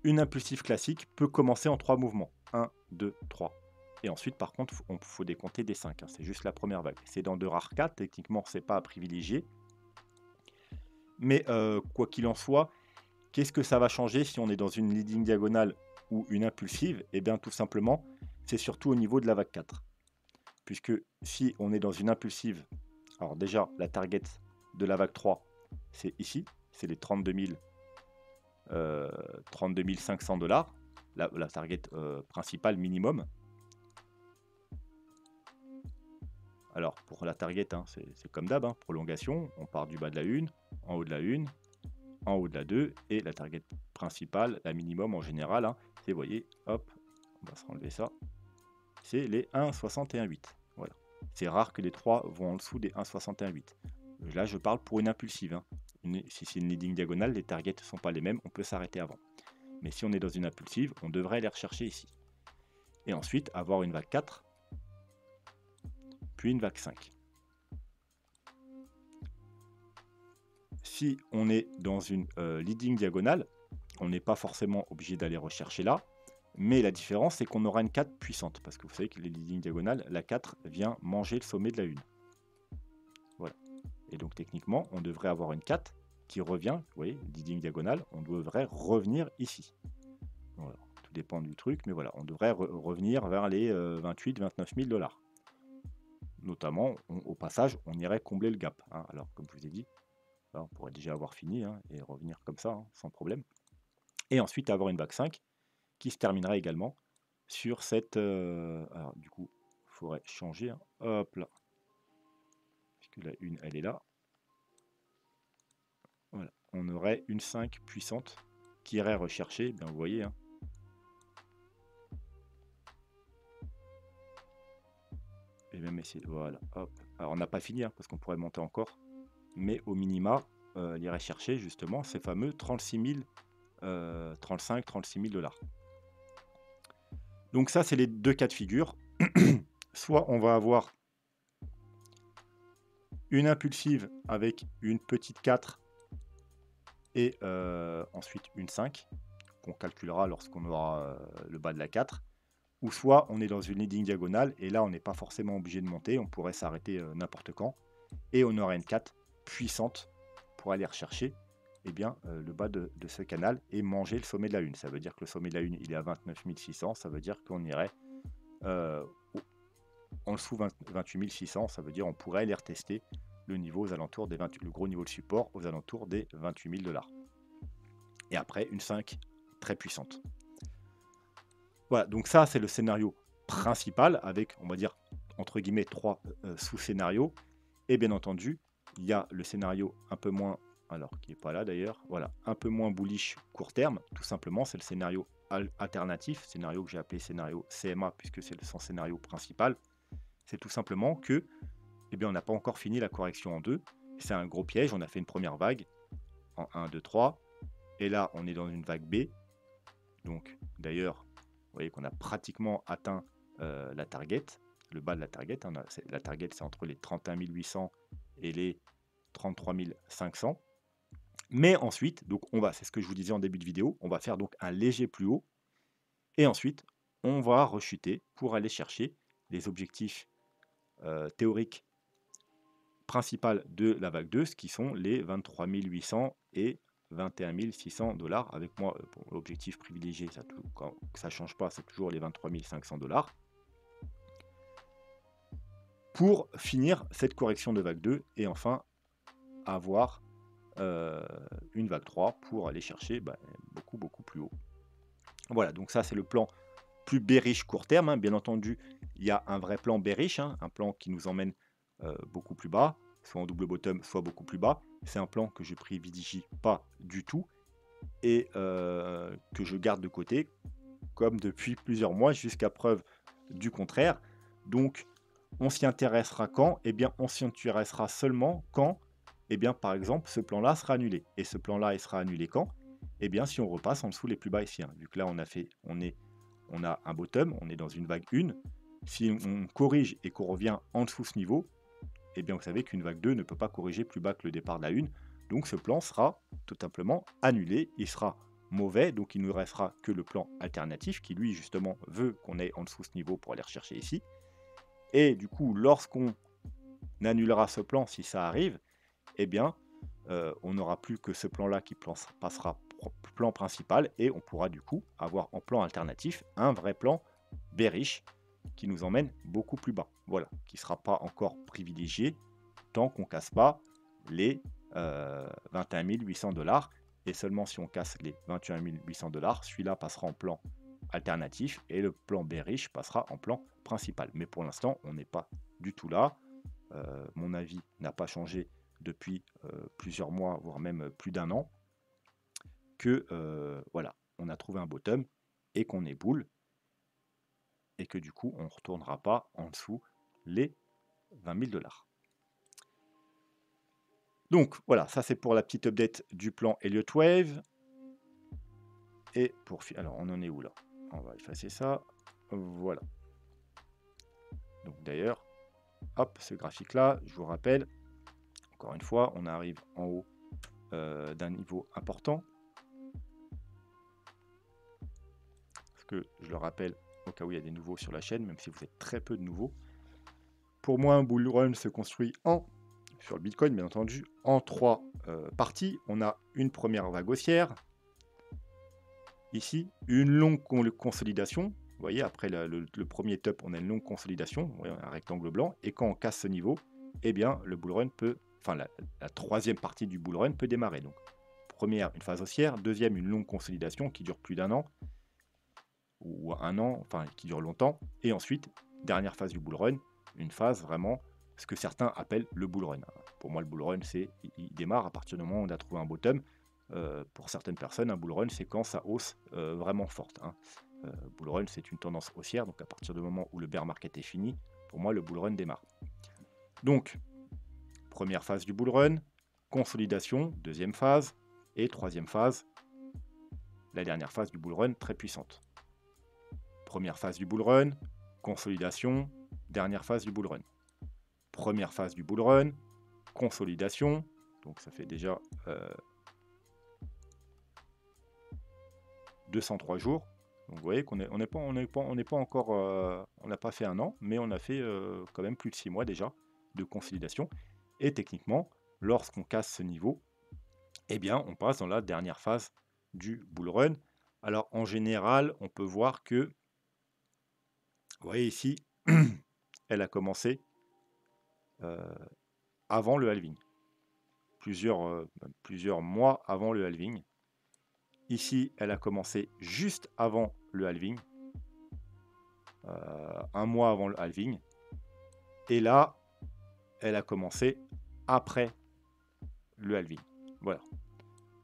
[SPEAKER 1] une impulsive classique peut commencer en 3 mouvements. 1, 2, 3. Et ensuite, par contre, il faut décompter des 5. Hein. C'est juste la première vague. C'est dans de rares cas. Techniquement, ce n'est pas à privilégier. Mais quoi qu'il en soit, qu'est-ce que ça va changer si on est dans une leading diagonale ou une impulsive? Eh bien, tout simplement, c'est surtout au niveau de la vague 4. Puisque si on est dans une impulsive, alors déjà, la target de la vague 3, c'est ici, c'est les 32 500 $, la target principale minimum. Alors, pour la target, hein, c'est comme d'hab, hein, prolongation, on part du bas de la 1, en haut de la 1, en haut de la 2, et la target principale, la minimum en général, hein, c'est, vous voyez, hop, on va se enlever ça, c'est les 1,61,8. Voilà. C'est rare que les 3 vont en dessous des 1,61,8. Là, je parle pour une impulsive. Hein. Si c'est une leading diagonale, les targets ne sont pas les mêmes, on peut s'arrêter avant. Mais si on est dans une impulsive, on devrait les rechercher ici. Et ensuite, avoir une vague 4, puis une vague 5. Si on est dans une leading diagonale, on n'est pas forcément obligé d'aller rechercher là. Mais la différence, c'est qu'on aura une 4 puissante. Parce que vous savez que les leading diagonales, la 4 vient manger le sommet de la 1. Voilà. Et donc techniquement, on devrait avoir une 4 qui revient. Vous voyez, leading diagonale, on devrait revenir ici. Voilà. Tout dépend du truc, mais voilà, on devrait revenir vers les 28 000 $, 29 000 $. notamment, au passage, on irait combler le gap, hein. Alors, comme je vous ai dit, là, on pourrait déjà avoir fini, hein, et revenir comme ça, hein, sans problème. Et ensuite, avoir une vague 5 qui se terminera également sur cette... alors, du coup, il faudrait changer, hein. Hop là. Puisque la une, elle est là. Voilà. On aurait une 5 puissante qui irait rechercher, bien vous voyez, hein. Et même essayer, voilà, hop. Alors, on n'a pas fini, hein, parce qu'on pourrait monter encore. Mais au minima, elle irait chercher justement ces fameux 36 000, 35-36 000 $. Donc ça, c'est les deux cas de figure. Soit on va avoir une impulsive avec une petite 4 et ensuite une 5, qu'on calculera lorsqu'on aura le bas de la 4. Ou soit on est dans une leading diagonale, et là, on n'est pas forcément obligé de monter, on pourrait s'arrêter n'importe quand. Et on aura une 4 puissante pour aller rechercher le bas de ce canal et manger le sommet de la une. Ça veut dire que le sommet de la une, il est à 29 600, ça veut dire qu'on irait en dessous 28 600, ça veut dire on pourrait aller retester le niveau aux alentours des le gros niveau de support aux alentours des 28 000 $. Et après, une 5 très puissante. Voilà, donc ça, c'est le scénario principal avec, on va dire, entre guillemets, 3 sous-scénarios. Et bien entendu, il y a le scénario un peu moins, alors qui n'est pas là d'ailleurs, voilà, un peu moins bullish court terme, tout simplement, c'est le scénario alternatif, scénario que j'ai appelé scénario CMA, puisque c'est son scénario principal. C'est tout simplement que, on n'a pas encore fini la correction en 2, c'est un gros piège, on a fait une première vague en 1, 2, 3, et là, on est dans une vague B, donc d'ailleurs, vous voyez qu'on a pratiquement atteint la target, le bas de la target, hein, la target c'est entre les 31 800 et les 33 500. Mais ensuite, donc c'est ce que je vous disais en début de vidéo, on va faire donc un léger plus haut, et ensuite on va rechuter pour aller chercher les objectifs théoriques principaux de la vague 2, ce qui sont les 23 800 et 21 600 $. Avec moi, l'objectif privilégié, ça ne change pas, c'est toujours les 23 500 $. Pour finir cette correction de vague 2 et enfin avoir une vague 3 pour aller chercher beaucoup plus haut. Voilà, donc ça c'est le plan plus bearish court terme, hein. Bien entendu, il y a un vrai plan bearish, hein, un plan qui nous emmène beaucoup plus bas, soit en double bottom, soit beaucoup plus bas. C'est un plan que je privilégie pas du tout et que je garde de côté, comme depuis plusieurs mois, jusqu'à preuve du contraire. Donc, on s'y intéressera quand? On s'y intéressera seulement quand, par exemple, ce plan-là sera annulé. Et ce plan-là, il sera annulé quand? Si on repasse en dessous les plus bas ici, hein. Vu que là, on a un bottom, on est dans une vague 1. Si on corrige et qu'on revient en dessous ce niveau, vous savez qu'une vague 2 ne peut pas corriger plus bas que le départ de la 1. Donc ce plan sera tout simplement annulé, il sera mauvais, donc il ne restera que le plan alternatif qui lui justement veut qu'on ait en dessous ce niveau pour aller rechercher ici. Et du coup, lorsqu'on annulera ce plan, si ça arrive, on n'aura plus que ce plan-là qui passera plan principal et on pourra du coup avoir en plan alternatif un vrai plan bearish qui nous emmène beaucoup plus bas. Voilà, qui ne sera pas encore privilégié tant qu'on ne casse pas les 21 800 $. Et seulement si on casse les 21 800 $, celui-là passera en plan alternatif et le plan bearish passera en plan principal. Mais pour l'instant, on n'est pas du tout là. Mon avis n'a pas changé depuis plusieurs mois, voire même plus d'un an, que voilà, on a trouvé un bottom et qu'on est bull, et que du coup, on ne retournera pas en dessous les 20 000 $. Donc voilà, ça c'est pour la petite update du plan Elliott Wave. Et alors on en est où là? On va effacer ça. Voilà. Donc d'ailleurs, hop, ce graphique là, je vous rappelle, encore une fois, on arrive en haut d'un niveau important. Parce que je le rappelle, au cas où il y a des nouveaux sur la chaîne, même si vous êtes très peu de nouveaux. Pour moi, un bull run se construit sur le Bitcoin, bien entendu, en 3 parties. On a une première vague haussière, ici, une longue consolidation, vous voyez, après le premier top, on a une longue consolidation, vous voyez, un rectangle blanc, et quand on casse ce niveau, eh bien, le bull run peut, enfin, la troisième partie du bull run peut démarrer. Donc, première, une phase haussière, deuxième, une longue consolidation qui dure plus d'un an, ou un an, enfin, qui dure longtemps, et ensuite, dernière phase du bull run, une phase vraiment, ce que certains appellent le bull run. Pour moi, le bull run, il démarre à partir du moment où on a trouvé un bottom. Pour certaines personnes, un bull run, c'est quand ça hausse vraiment forte. Bull run, c'est une tendance haussière, donc à partir du moment où le bear market est fini, pour moi, le bull run démarre. Donc, première phase du bull run, consolidation, deuxième phase, et troisième phase, la dernière phase du bull run très puissante. Première phase du bull run, consolidation, dernière phase du bull run. Première phase du bull run, consolidation, donc ça fait déjà 203 jours. Donc vous voyez qu'on n'est pas encore, on n'a pas fait un an, mais on a fait quand même plus de 6 mois déjà de consolidation. Et techniquement, lorsqu'on casse ce niveau, eh bien, on passe dans la dernière phase du bull run. Alors en général, on peut voir que, vous voyez ici, elle a commencé avant le halving, plusieurs mois avant le halving. Ici, elle a commencé juste avant le halving, un mois avant le halving. Et là, elle a commencé après le halving. Voilà.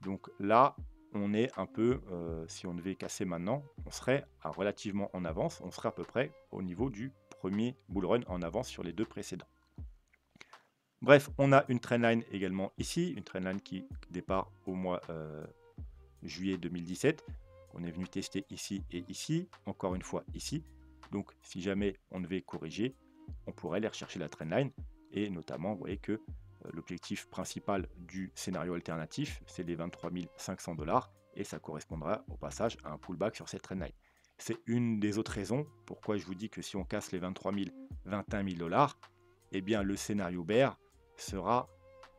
[SPEAKER 1] Donc là, on est un peu, si on devait casser maintenant, on serait relativement en avance. On serait à peu près au niveau du premier bull run en avance sur les deux précédents. Bref, on a une trendline également ici, une trendline qui départ au mois juillet 2017. On est venu tester ici et ici, encore une fois ici. Donc si jamais on devait corriger, on pourrait aller rechercher la trendline. Et notamment, vous voyez que l'objectif principal du scénario alternatif, c'est les 23 500 $. Et ça correspondra au passage à un pullback sur cette trendline. C'est une des autres raisons pourquoi je vous dis que si on casse les 23 000, 21 000 $, eh bien le scénario bear sera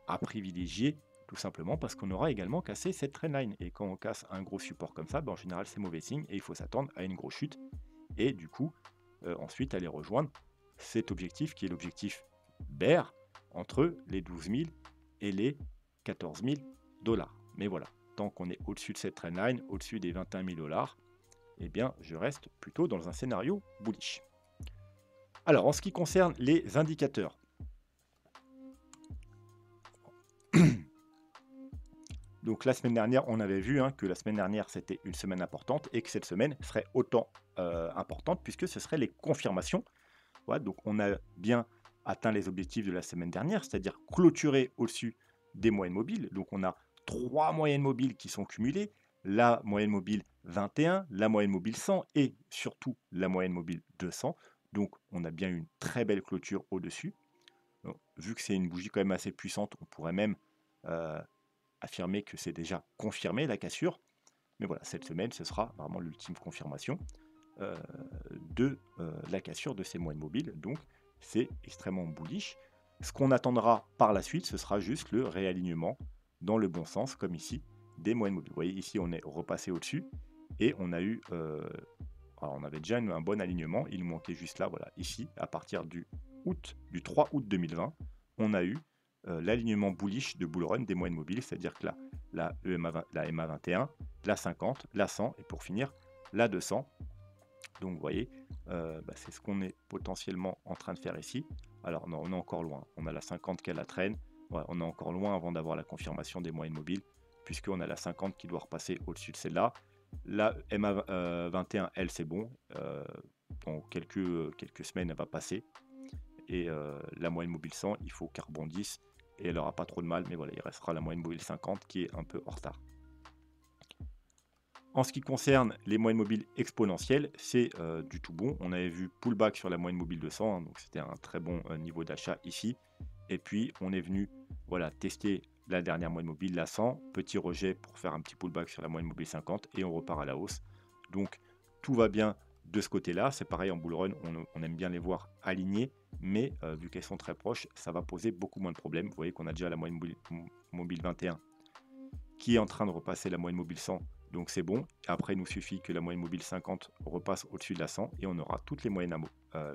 [SPEAKER 1] à privilégier, tout simplement parce qu'on aura également cassé cette trendline. Et quand on casse un gros support comme ça, ben en général c'est mauvais signe et il faut s'attendre à une grosse chute. Et du coup, ensuite aller rejoindre cet objectif qui est l'objectif bear entre les 12 000 et les 14 000 $. Mais voilà, tant qu'on est au-dessus de cette trendline, au-dessus des 21 000 $, eh bien je reste plutôt dans un scénario bullish. Alors en ce qui concerne les indicateurs, donc la semaine dernière, on avait vu que la semaine dernière, c'était une semaine importante et que cette semaine serait autant importante puisque ce seraient les confirmations. Voilà, donc on a bien atteint les objectifs de la semaine dernière, c'est-à-dire clôturer au-dessus des moyennes mobiles. Donc on a 3 moyennes mobiles qui sont cumulées, la moyenne mobile 21, la moyenne mobile 100 et surtout la moyenne mobile 200. Donc on a bien une très belle clôture au-dessus. Vu que c'est une bougie quand même assez puissante, on pourrait même affirmer que c'est déjà confirmé la cassure. Mais voilà, cette semaine, ce sera vraiment l'ultime confirmation de la cassure de ces moyennes mobiles. Donc c'est extrêmement bullish. Ce qu'on attendra par la suite, ce sera juste le réalignement dans le bon sens, comme ici, des moyennes mobiles. Vous voyez, ici, on est repassé au-dessus et on a eu... alors on avait déjà un bon alignement, il nous manquait juste là, voilà, ici, à partir du 3 août 2020, on a eu l'alignement bullish de bull run des moyennes mobiles, c'est-à-dire que la MA21, la 50, la 100 et pour finir, la 200. Donc vous voyez, c'est ce qu'on est potentiellement en train de faire ici. Alors non, on est encore loin, on a la 50 qui est la traîne, ouais, on est encore loin avant d'avoir la confirmation des moyennes mobiles, puisqu'on a la 50 qui doit repasser au-dessus de celle-là. La MA21, elle, c'est bon, dans quelques semaines, elle va passer. Et la moyenne mobile 100, il faut qu'elle rebondisse et elle n'aura pas trop de mal, mais voilà, il restera la moyenne mobile 50 qui est un peu en retard. En ce qui concerne les moyennes mobiles exponentielles, c'est du tout bon. On avait vu pullback sur la moyenne mobile 200, donc c'était un très bon niveau d'achat ici. Et puis on est venu tester la dernière moyenne mobile, la 100, petit rejet pour faire un petit pullback sur la moyenne mobile 50 et on repart à la hausse. Donc tout va bien de ce côté-là. C'est pareil en bull run, on aime bien les voir alignées, mais vu qu'elles sont très proches, ça va poser beaucoup moins de problèmes. Vous voyez qu'on a déjà la moyenne mobile 21 qui est en train de repasser la moyenne mobile 100 Donc c'est bon. Après, il nous suffit que la moyenne mobile 50 repasse au-dessus de la 100 et on aura toutes les moyennes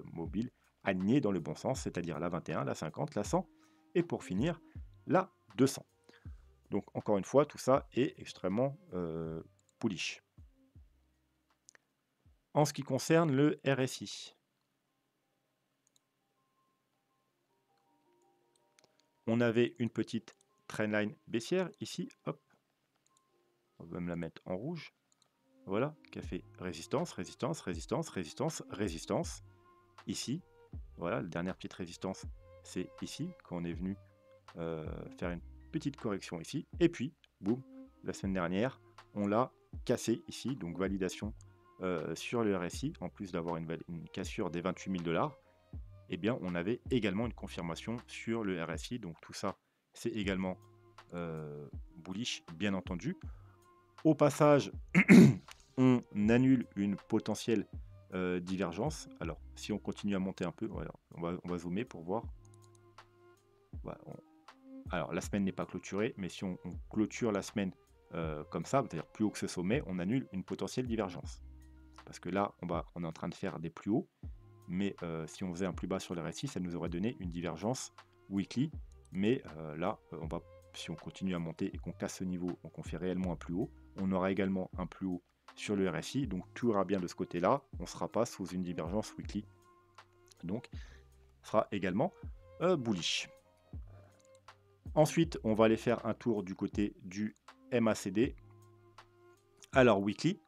[SPEAKER 1] mobiles alignées dans le bon sens, c'est-à-dire la 21, la 50, la 100 et pour finir, la 200. Donc encore une fois, tout ça est extrêmement bullish. En ce qui concerne le RSI, on avait une petite trendline baissière ici, hop, on va même la mettre en rouge, voilà, qui a fait résistance, résistance, résistance, résistance, résistance, ici, voilà, la dernière petite résistance, c'est ici, quand on est venu faire une petite correction ici, et puis, boum, la semaine dernière, on l'a cassé ici, donc validation sur le RSI, en plus d'avoir une cassure des 28 000 $, eh bien, on avait également une confirmation sur le RSI, donc tout ça, c'est également bullish, bien entendu. Au passage, on annule une potentielle divergence. Alors, si on continue à monter un peu, voilà, on va zoomer pour voir. Voilà, alors, la semaine n'est pas clôturée, mais si on clôture la semaine comme ça, c'est-à-dire plus haut que ce sommet, on annule une potentielle divergence. Parce que là, on est en train de faire des plus hauts, mais si on faisait un plus bas sur le RSI, ça nous aurait donné une divergence weekly. Mais là, si on continue à monter et qu'on casse ce niveau, donc on fait réellement un plus haut, on aura également un plus haut sur le RSI, donc tout ira bien de ce côté-là, on ne sera pas sous une divergence weekly. Donc, ce sera également bullish. Ensuite, on va aller faire un tour du côté du MACD. Alors, weekly,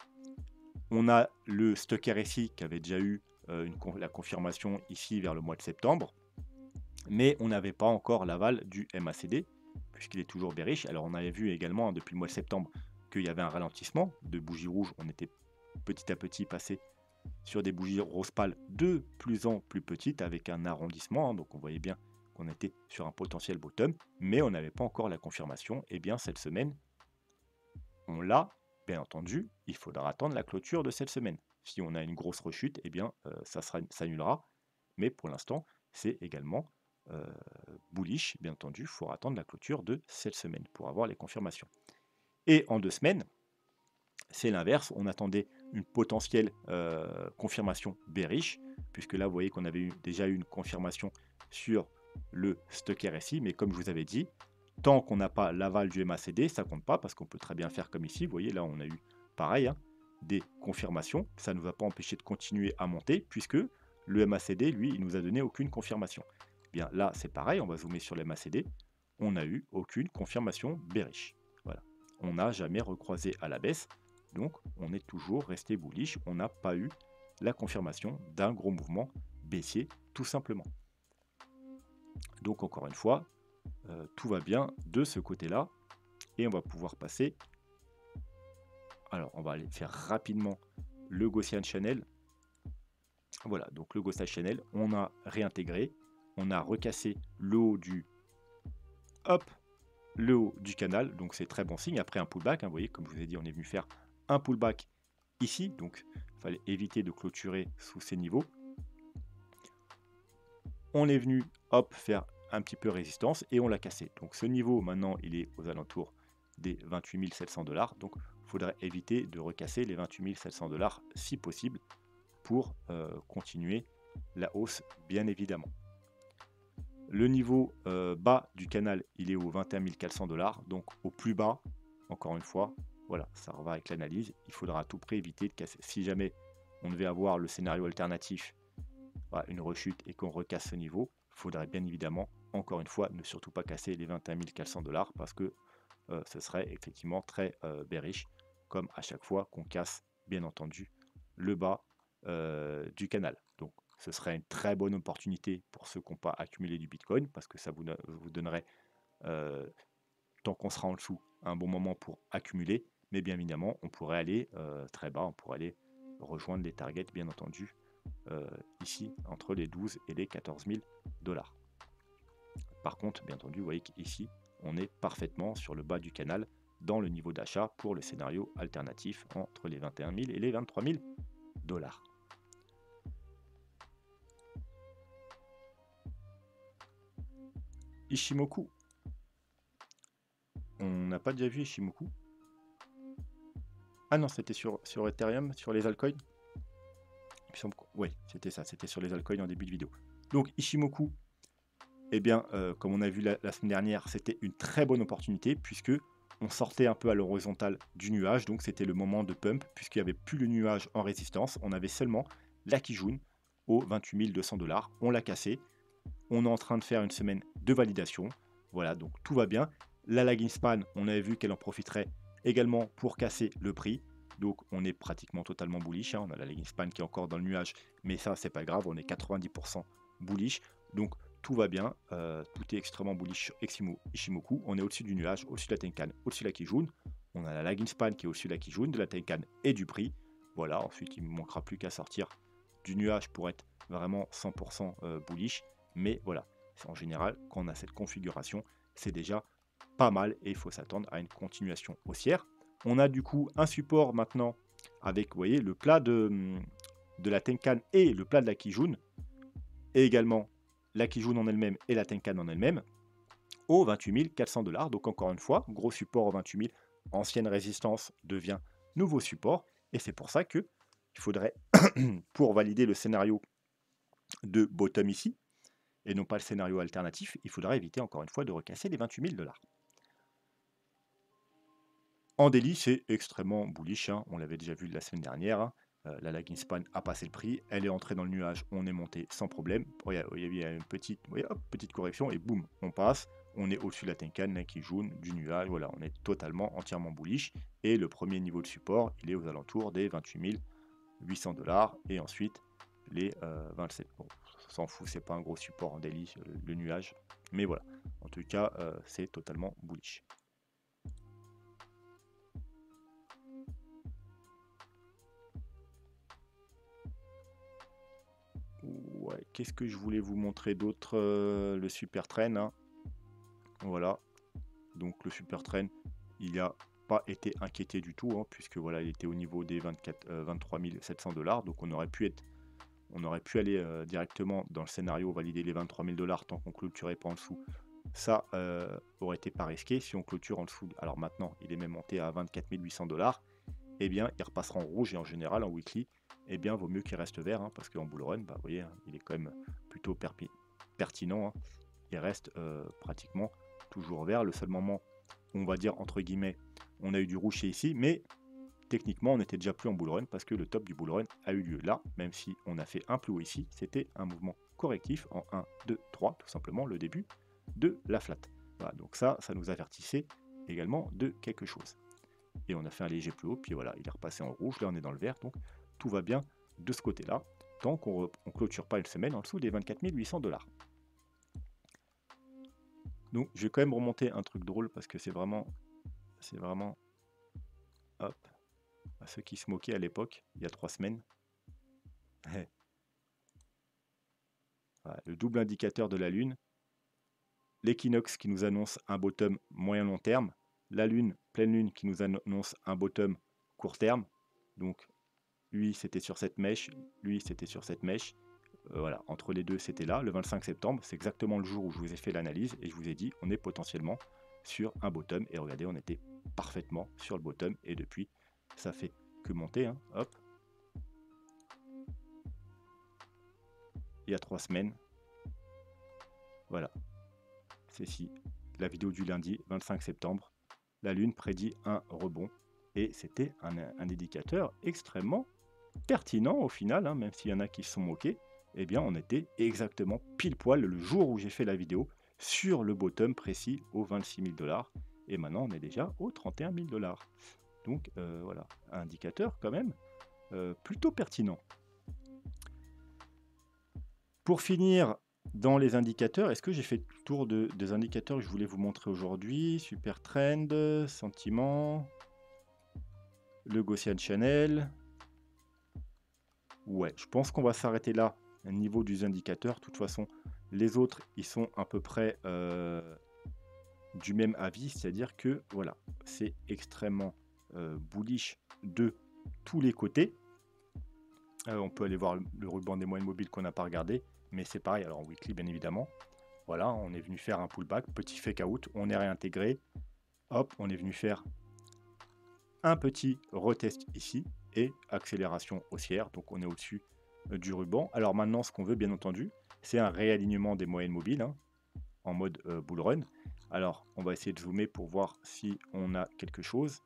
[SPEAKER 1] on a le stock RSI qui avait déjà eu la confirmation ici vers le mois de septembre, mais on n'avait pas encore l'aval du MACD, puisqu'il est toujours bearish. Alors, on avait vu également depuis le mois de septembre qu'il y avait un ralentissement de bougies rouges. On était petit à petit passé sur des bougies rose pâle de plus en plus petites avec un arrondissement. Donc, on voyait bien qu'on était sur un potentiel bottom, mais on n'avait pas encore la confirmation. Et bien, cette semaine, on l'a, bien entendu. Il faudra attendre la clôture de cette semaine. Si on a une grosse rechute, eh bien, ça s'annulera. Mais pour l'instant, c'est également bullish, bien entendu. Il faudra attendre la clôture de cette semaine pour avoir les confirmations. Et en 2 semaines, c'est l'inverse. On attendait une potentielle confirmation bearish, puisque là, vous voyez qu'on avait déjà eu une confirmation sur le stock RSI, mais comme je vous avais dit, tant qu'on n'a pas l'aval du MACD, ça compte pas, parce qu'on peut très bien faire comme ici. Vous voyez, là, on a eu pareil, hein, des confirmations. Ça ne nous a pas empêché de continuer à monter, puisque le MACD, lui, il nous a donné aucune confirmation. Bien là, c'est pareil, on va zoomer sur le MACD. On n'a eu aucune confirmation bearish. Voilà. On n'a jamais recroisé à la baisse. Donc, on est toujours resté bullish. On n'a pas eu la confirmation d'un gros mouvement baissier, tout simplement. Donc, encore une fois, tout va bien de ce côté-là. Et on va pouvoir passer. Alors, on va aller faire rapidement le Gaussian Channel. Voilà, donc le Gaussian Channel, on a réintégré. On a recassé le haut du... Hop, le haut du canal, donc c'est très bon signe. Après un pullback, hein, vous voyez, comme je vous ai dit, on est venu faire un pullback ici, donc il fallait éviter de clôturer sous ces niveaux. On est venu, hop, faire un petit peu résistance et on l'a cassé. Donc ce niveau, maintenant, il est aux alentours des 28 700 $. Donc il faudrait éviter de recasser les 28 700 $ si possible pour continuer la hausse, bien évidemment. Le niveau bas du canal, il est aux 21 400 $, donc au plus bas, encore une fois, voilà, ça va avec l'analyse. Il faudra à tout prix éviter de casser. Si jamais on devait avoir le scénario alternatif, voilà, une rechute et qu'on recasse ce niveau, il faudrait bien évidemment, encore une fois, ne surtout pas casser les 21 400 $ parce que ce serait effectivement très bearish, comme à chaque fois qu'on casse, bien entendu, le bas du canal. Donc, ce serait une très bonne opportunité pour ceux qui n'ont pas accumulé du Bitcoin, parce que ça vous donnerait, tant qu'on sera en dessous, un bon moment pour accumuler. Mais bien évidemment, on pourrait aller très bas, on pourrait aller rejoindre les targets, bien entendu, ici, entre les 12 et les 14 000 $. Par contre, bien entendu, vous voyez qu'ici, on est parfaitement sur le bas du canal, dans le niveau d'achat pour le scénario alternatif entre les 21 000 et les 23 000 $. Ishimoku. On n'a pas déjà vu Ishimoku. Ah non, c'était sur Ethereum, sur les altcoins. Oui, c'était ça, c'était sur les altcoins en début de vidéo. Donc Ishimoku, eh bien, comme on a vu la semaine dernière, c'était une très bonne opportunité puisque on sortait un peu à l'horizontale du nuage, donc c'était le moment de pump puisqu'il n'y avait plus le nuage en résistance, on avait seulement la Kijun aux 28 200 $. On l'a cassé, on est en train de faire une semaine de validation, voilà, donc tout va bien. La lagging span, on avait vu qu'elle en profiterait également pour casser le prix, donc on est pratiquement totalement bullish, hein. On a la lagging span qui est encore dans le nuage, mais ça c'est pas grave, on est 90% bullish, donc tout va bien, tout est extrêmement bullish Ishimoku, on est au-dessus du nuage, au-dessus de la Tenkan, au-dessus de la Kijun, on a la lagging span qui est au-dessus de la Kijun, de la Tenkan et du prix, voilà, ensuite il ne me manquera plus qu'à sortir du nuage pour être vraiment 100% bullish, mais voilà, en général, quand on a cette configuration, c'est déjà pas mal et il faut s'attendre à une continuation haussière. On a du coup un support maintenant avec, vous voyez, le plat de la Tenkan et le plat de la Kijun, et également la Kijun en elle-même et la Tenkan en elle-même, aux 28 400 $. Donc encore une fois, gros support aux 28 000, ancienne résistance devient nouveau support, et c'est pour ça que il faudrait, pour valider le scénario de bottom ici, et non pas le scénario alternatif, il faudra éviter encore une fois de recasser les 28 000 $. En daily, c'est extrêmement bullish, hein. On l'avait déjà vu la semaine dernière, hein. La lagging span a passé le prix, elle est entrée dans le nuage, on est monté sans problème. Il y a une petite, petite correction et boum, on passe. On est au-dessus de la Tenkan, la Kijun, du nuage, voilà, on est totalement, entièrement bullish. Et le premier niveau de support, il est aux alentours des 28 800 $, et ensuite les 27. Bon, on s'en fout, c'est pas un gros support en daily, le nuage, mais voilà, en tout cas, c'est totalement bullish. Ouais, qu'est-ce que je voulais vous montrer d'autre? Le super train, hein. Voilà, donc le super train, il n'a pas été inquiété du tout, hein, puisque voilà, il était au niveau des 23 700 $, donc on aurait pu aller directement dans le scénario valider les 23 000 $ tant qu'on clôturait pas en dessous. Ça aurait été pas risqué. Si on clôture en dessous, alors maintenant il est même monté à 24 800 $, eh bien il repassera en rouge, et en général en weekly, eh bien vaut mieux qu'il reste vert, hein, parce qu'en bull run, bah, vous voyez, hein, il est quand même plutôt pertinent, hein. Il reste pratiquement toujours vert. Le seul moment, on va dire entre guillemets, on a eu du rouge chez ici, mais techniquement, on n'était déjà plus en bull run parce que le top du bull run a eu lieu là, même si on a fait un plus haut ici, c'était un mouvement correctif en 1, 2, 3, tout simplement le début de la flat. Voilà, donc ça nous avertissait également de quelque chose. Et on a fait un léger plus haut, puis voilà, il est repassé en rouge, là on est dans le vert, donc tout va bien de ce côté-là, tant qu'on ne clôture pas une semaine en dessous des 24 800 $. Donc je vais quand même remonter un truc drôle parce que c'est vraiment, hop, à ceux qui se moquaient à l'époque, il y a 3 semaines. Voilà, le double indicateur de la Lune, l'équinoxe qui nous annonce un bottom moyen-long terme, la Lune, pleine Lune qui nous annonce un bottom court terme. Donc lui c'était sur cette mèche, lui c'était sur cette mèche. Voilà, entre les deux c'était là, le 25 septembre, c'est exactement le jour où je vous ai fait l'analyse et je vous ai dit on est potentiellement sur un bottom, et regardez, on était parfaitement sur le bottom, et depuis ça fait que monter, hein, hop. Il y a 3 semaines, voilà, c'est ici, la vidéo du lundi 25 septembre, la Lune prédit un rebond, et c'était un indicateur extrêmement pertinent au final, hein, même s'il y en a qui se sont moqués. Eh bien on était exactement pile poil le jour où j'ai fait la vidéo sur le bottom précis aux 26 000 $, et maintenant on est déjà aux 31 000 $. Donc voilà, un indicateur quand même plutôt pertinent. Pour finir, dans les indicateurs, est-ce que j'ai fait le tour des indicateurs que je voulais vous montrer aujourd'hui? Super Trend, Sentiment, le Gaussian Channel. Ouais, je pense qu'on va s'arrêter là au niveau des indicateurs. De toute façon, les autres, ils sont à peu près du même avis, c'est-à-dire que voilà, c'est extrêmement bullish de tous les côtés. On peut aller voir le ruban des moyennes mobiles qu'on n'a pas regardé, mais c'est pareil, alors en weekly bien évidemment. Voilà, on est venu faire un pullback, petit fake out, on est réintégré, hop, on est venu faire un petit retest ici et accélération haussière. Donc on est au-dessus du ruban. Alors maintenant, ce qu'on veut bien entendu, c'est un réalignement des moyennes mobiles hein, en mode bull run. Alors on va essayer de zoomer pour voir si on a quelque chose.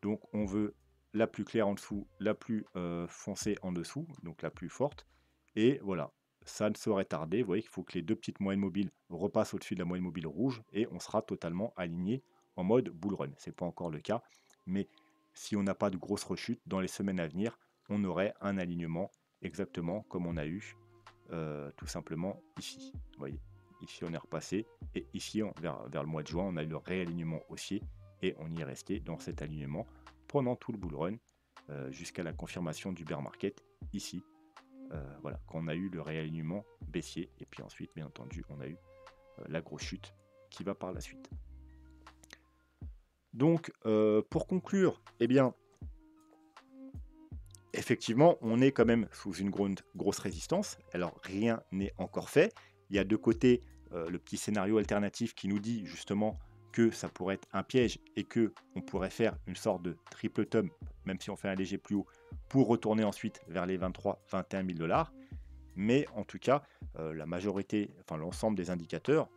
[SPEAKER 1] Donc on veut la plus claire en dessous, la plus foncée en dessous, donc la plus forte. Et voilà, ça ne saurait tarder. Vous voyez qu'il faut que les deux petites moyennes mobiles repassent au-dessus de la moyenne mobile rouge et on sera totalement aligné en mode bull run. Ce n'est pas encore le cas, mais si on n'a pas de grosse rechute, dans les semaines à venir, on aurait un alignement exactement comme on a eu tout simplement ici. Vous voyez, ici on est repassé et ici vers le mois de juin, on a eu le réalignement haussier et on y est resté dans cet alignement pendant tout le bull run jusqu'à la confirmation du bear market ici. Voilà, quand on a eu le réalignement baissier et puis ensuite bien entendu on a eu la grosse chute qui va par la suite. Donc pour conclure, eh bien effectivement on est quand même sous une grosse résistance. Alors rien n'est encore fait. Il y a de côté le petit scénario alternatif qui nous dit justement que ça pourrait être un piège et que on pourrait faire une sorte de triple top, même si on fait un léger plus haut, pour retourner ensuite vers les 23-21 000 $. Mais en tout cas, la majorité, enfin l'ensemble des indicateurs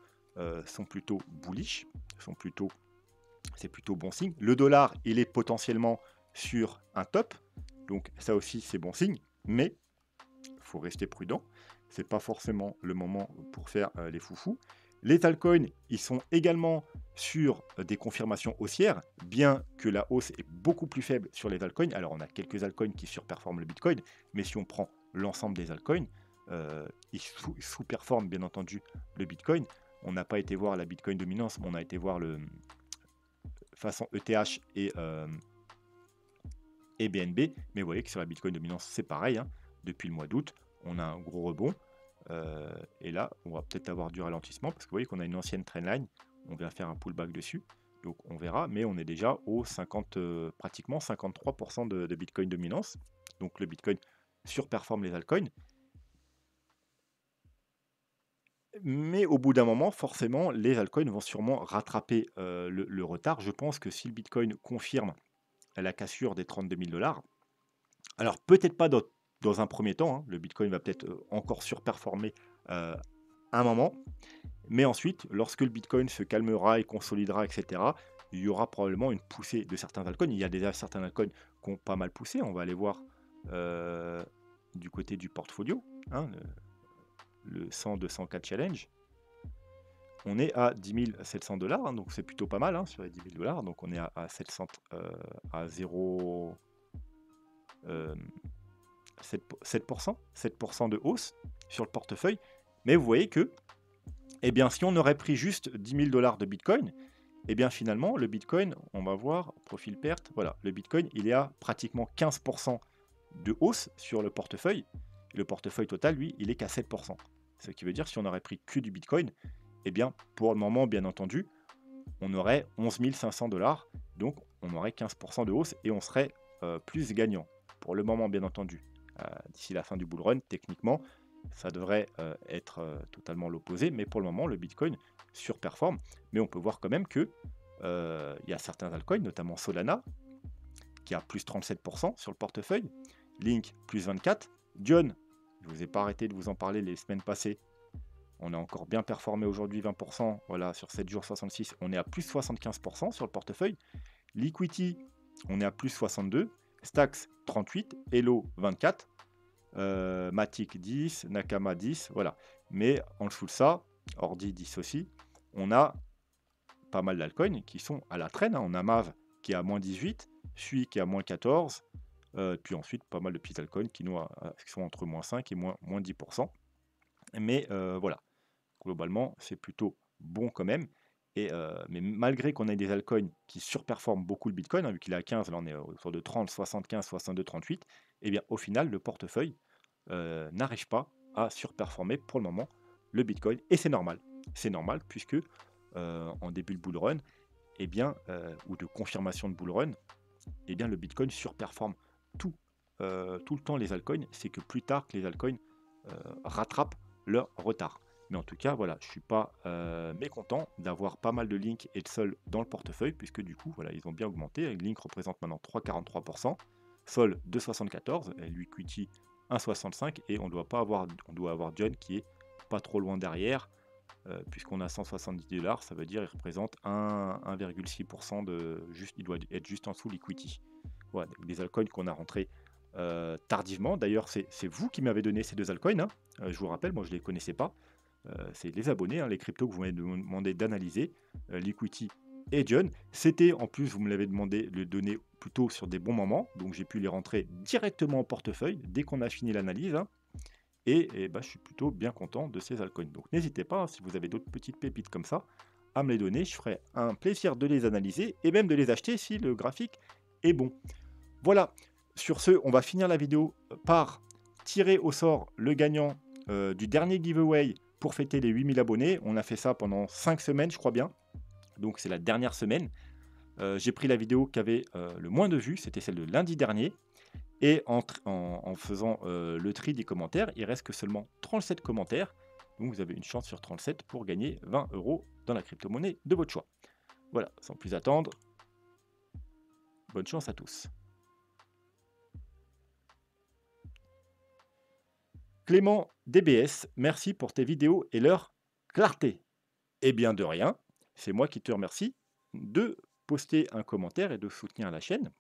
[SPEAKER 1] sont plutôt bullish, c'est plutôt bon signe. Le dollar, il est potentiellement sur un top, donc ça aussi c'est bon signe, mais il faut rester prudent. C'est pas forcément le moment pour faire les foufous. Les altcoins, ils sont également sur des confirmations haussières, bien que la hausse est beaucoup plus faible sur les altcoins. Alors on a quelques altcoins qui surperforment le Bitcoin, mais si on prend l'ensemble des altcoins, ils sous-performent bien entendu le Bitcoin. On n'a pas été voir la Bitcoin dominance, mais on a été voir le façon ETH et BNB. Mais vous voyez que sur la Bitcoin dominance, c'est pareil. Hein. Depuis le mois d'août, on a un gros rebond. Et là, on va peut-être avoir du ralentissement parce que vous voyez qu'on a une ancienne trendline. On vient faire un pullback dessus. Donc on verra, mais on est déjà au 50, pratiquement 53% de Bitcoin dominance. Donc le Bitcoin surperforme les altcoins. Mais au bout d'un moment, forcément, les altcoins vont sûrement rattraper le retard. Je pense que si le Bitcoin confirme la cassure des 32 000 $, alors peut-être pas dans un premier temps, hein, le Bitcoin va peut-être encore surperformer un moment, mais ensuite, lorsque le Bitcoin se calmera et consolidera, etc., il y aura probablement une poussée de certains altcoins. Il y a déjà certains altcoins qui ont pas mal poussé. On va aller voir du côté du portfolio, hein, le 100-204 challenge. On est à 10 700 $, hein, donc c'est plutôt pas mal hein, sur les 10 000 $. Donc on est à 700, à 0, 7% de hausse sur le portefeuille. Mais vous voyez que, eh bien, si on aurait pris juste 10 000 $ de Bitcoin, eh bien finalement, le Bitcoin, on va voir, profil perte, voilà, le Bitcoin, il est à pratiquement 15% de hausse sur le portefeuille. Le portefeuille total, lui, il est qu'à 7%. Ce qui veut dire, si on aurait pris que du Bitcoin, eh bien, pour le moment, bien entendu, on aurait 11 500 $, donc on aurait 15% de hausse et on serait plus gagnant. Pour le moment, bien entendu, d'ici la fin du bull run, techniquement, ça devrait être totalement l'opposé, mais pour le moment, le Bitcoin surperforme. Mais on peut voir quand même que il y a certains altcoins, notamment Solana, qui a plus 37% sur le portefeuille, Link plus 24%, Dion, je ne vous ai pas arrêté de vous en parler les semaines passées, on a encore bien performé aujourd'hui 20%, voilà, sur 7 jours 66, on est à plus 75% sur le portefeuille, Liquidity, on est à plus 62%, Stacks 38%, Elo 24%, Matic 10, Nakama 10, voilà. Mais en dessous de ça, Ordi 10 aussi, on a pas mal d'altcoins qui sont à la traîne. Hein. On a Mav qui est à moins 18, Sui qui est à moins 14, puis ensuite pas mal de petits altcoins qui sont entre moins 5 et moins 10%. Mais voilà, globalement, c'est plutôt bon quand même. Mais malgré qu'on ait des altcoins qui surperforment beaucoup le Bitcoin, hein, vu qu'il est à 15, là on est autour de 30, 75, 62, 38, et bien au final, le portefeuille n'arrive pas à surperformer pour le moment le Bitcoin. Et c'est normal. C'est normal puisque en début de bull run, eh bien, ou de confirmation de bull run, eh bien, le Bitcoin surperforme tout le temps les altcoins. C'est que plus tard que les altcoins rattrapent leur retard. Mais en tout cas, voilà, je ne suis pas mécontent d'avoir pas mal de Link et de Sol dans le portefeuille, puisque du coup, voilà, ils ont bien augmenté. Link représente maintenant 3,43%, Sol 2,74%, et Liquidity 1,65%, et on doit avoir John qui est pas trop loin derrière, puisqu'on a 170 $, ça veut dire qu'il représente 1,6% de juste, il doit être juste en dessous Liquidity. Voilà, des altcoins qu'on a rentrés tardivement. D'ailleurs, c'est vous qui m'avez donné ces deux altcoins, hein. Je vous rappelle, moi je ne les connaissais pas. C'est les abonnés, hein, les cryptos que vous m'avez demandé d'analyser, Liquidity et John. C'était en plus, vous me l'avez demandé, de le donner plutôt sur des bons moments, donc j'ai pu les rentrer directement en portefeuille dès qu'on a fini l'analyse, hein. Et bah, je suis plutôt bien content de ces altcoins. Donc n'hésitez pas, hein, si vous avez d'autres petites pépites comme ça, à me les donner. Je ferai un plaisir de les analyser et même de les acheter si le graphique est bon. Voilà, sur ce, on va finir la vidéo par tirer au sort le gagnant du dernier giveaway pour fêter les 8000 abonnés. On a fait ça pendant 5 semaines, je crois bien. Donc c'est la dernière semaine. J'ai pris la vidéo qui avait le moins de vues, c'était celle de lundi dernier. Et en faisant le tri des commentaires, il reste que seulement 37 commentaires. Donc vous avez une chance sur 37 pour gagner 20 € dans la crypto-monnaie de votre choix. Voilà, sans plus attendre, bonne chance à tous. Clément DBS, merci pour tes vidéos et leur clarté. Eh bien de rien, c'est moi qui te remercie de poster un commentaire et de soutenir la chaîne.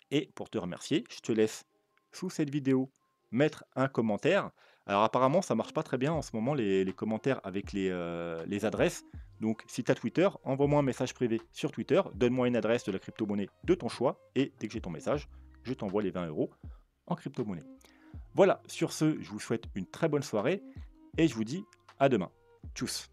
[SPEAKER 1] Et pour te remercier, je te laisse sous cette vidéo mettre un commentaire. Alors apparemment ça marche pas très bien en ce moment les commentaires avec les adresses. Donc si tu as Twitter, envoie-moi un message privé sur Twitter, donne-moi une adresse de la crypto-monnaie de ton choix et dès que j'ai ton message, je t'envoie les 20 € en crypto-monnaie. Voilà, sur ce, je vous souhaite une très bonne soirée et je vous dis à demain. Tchuss.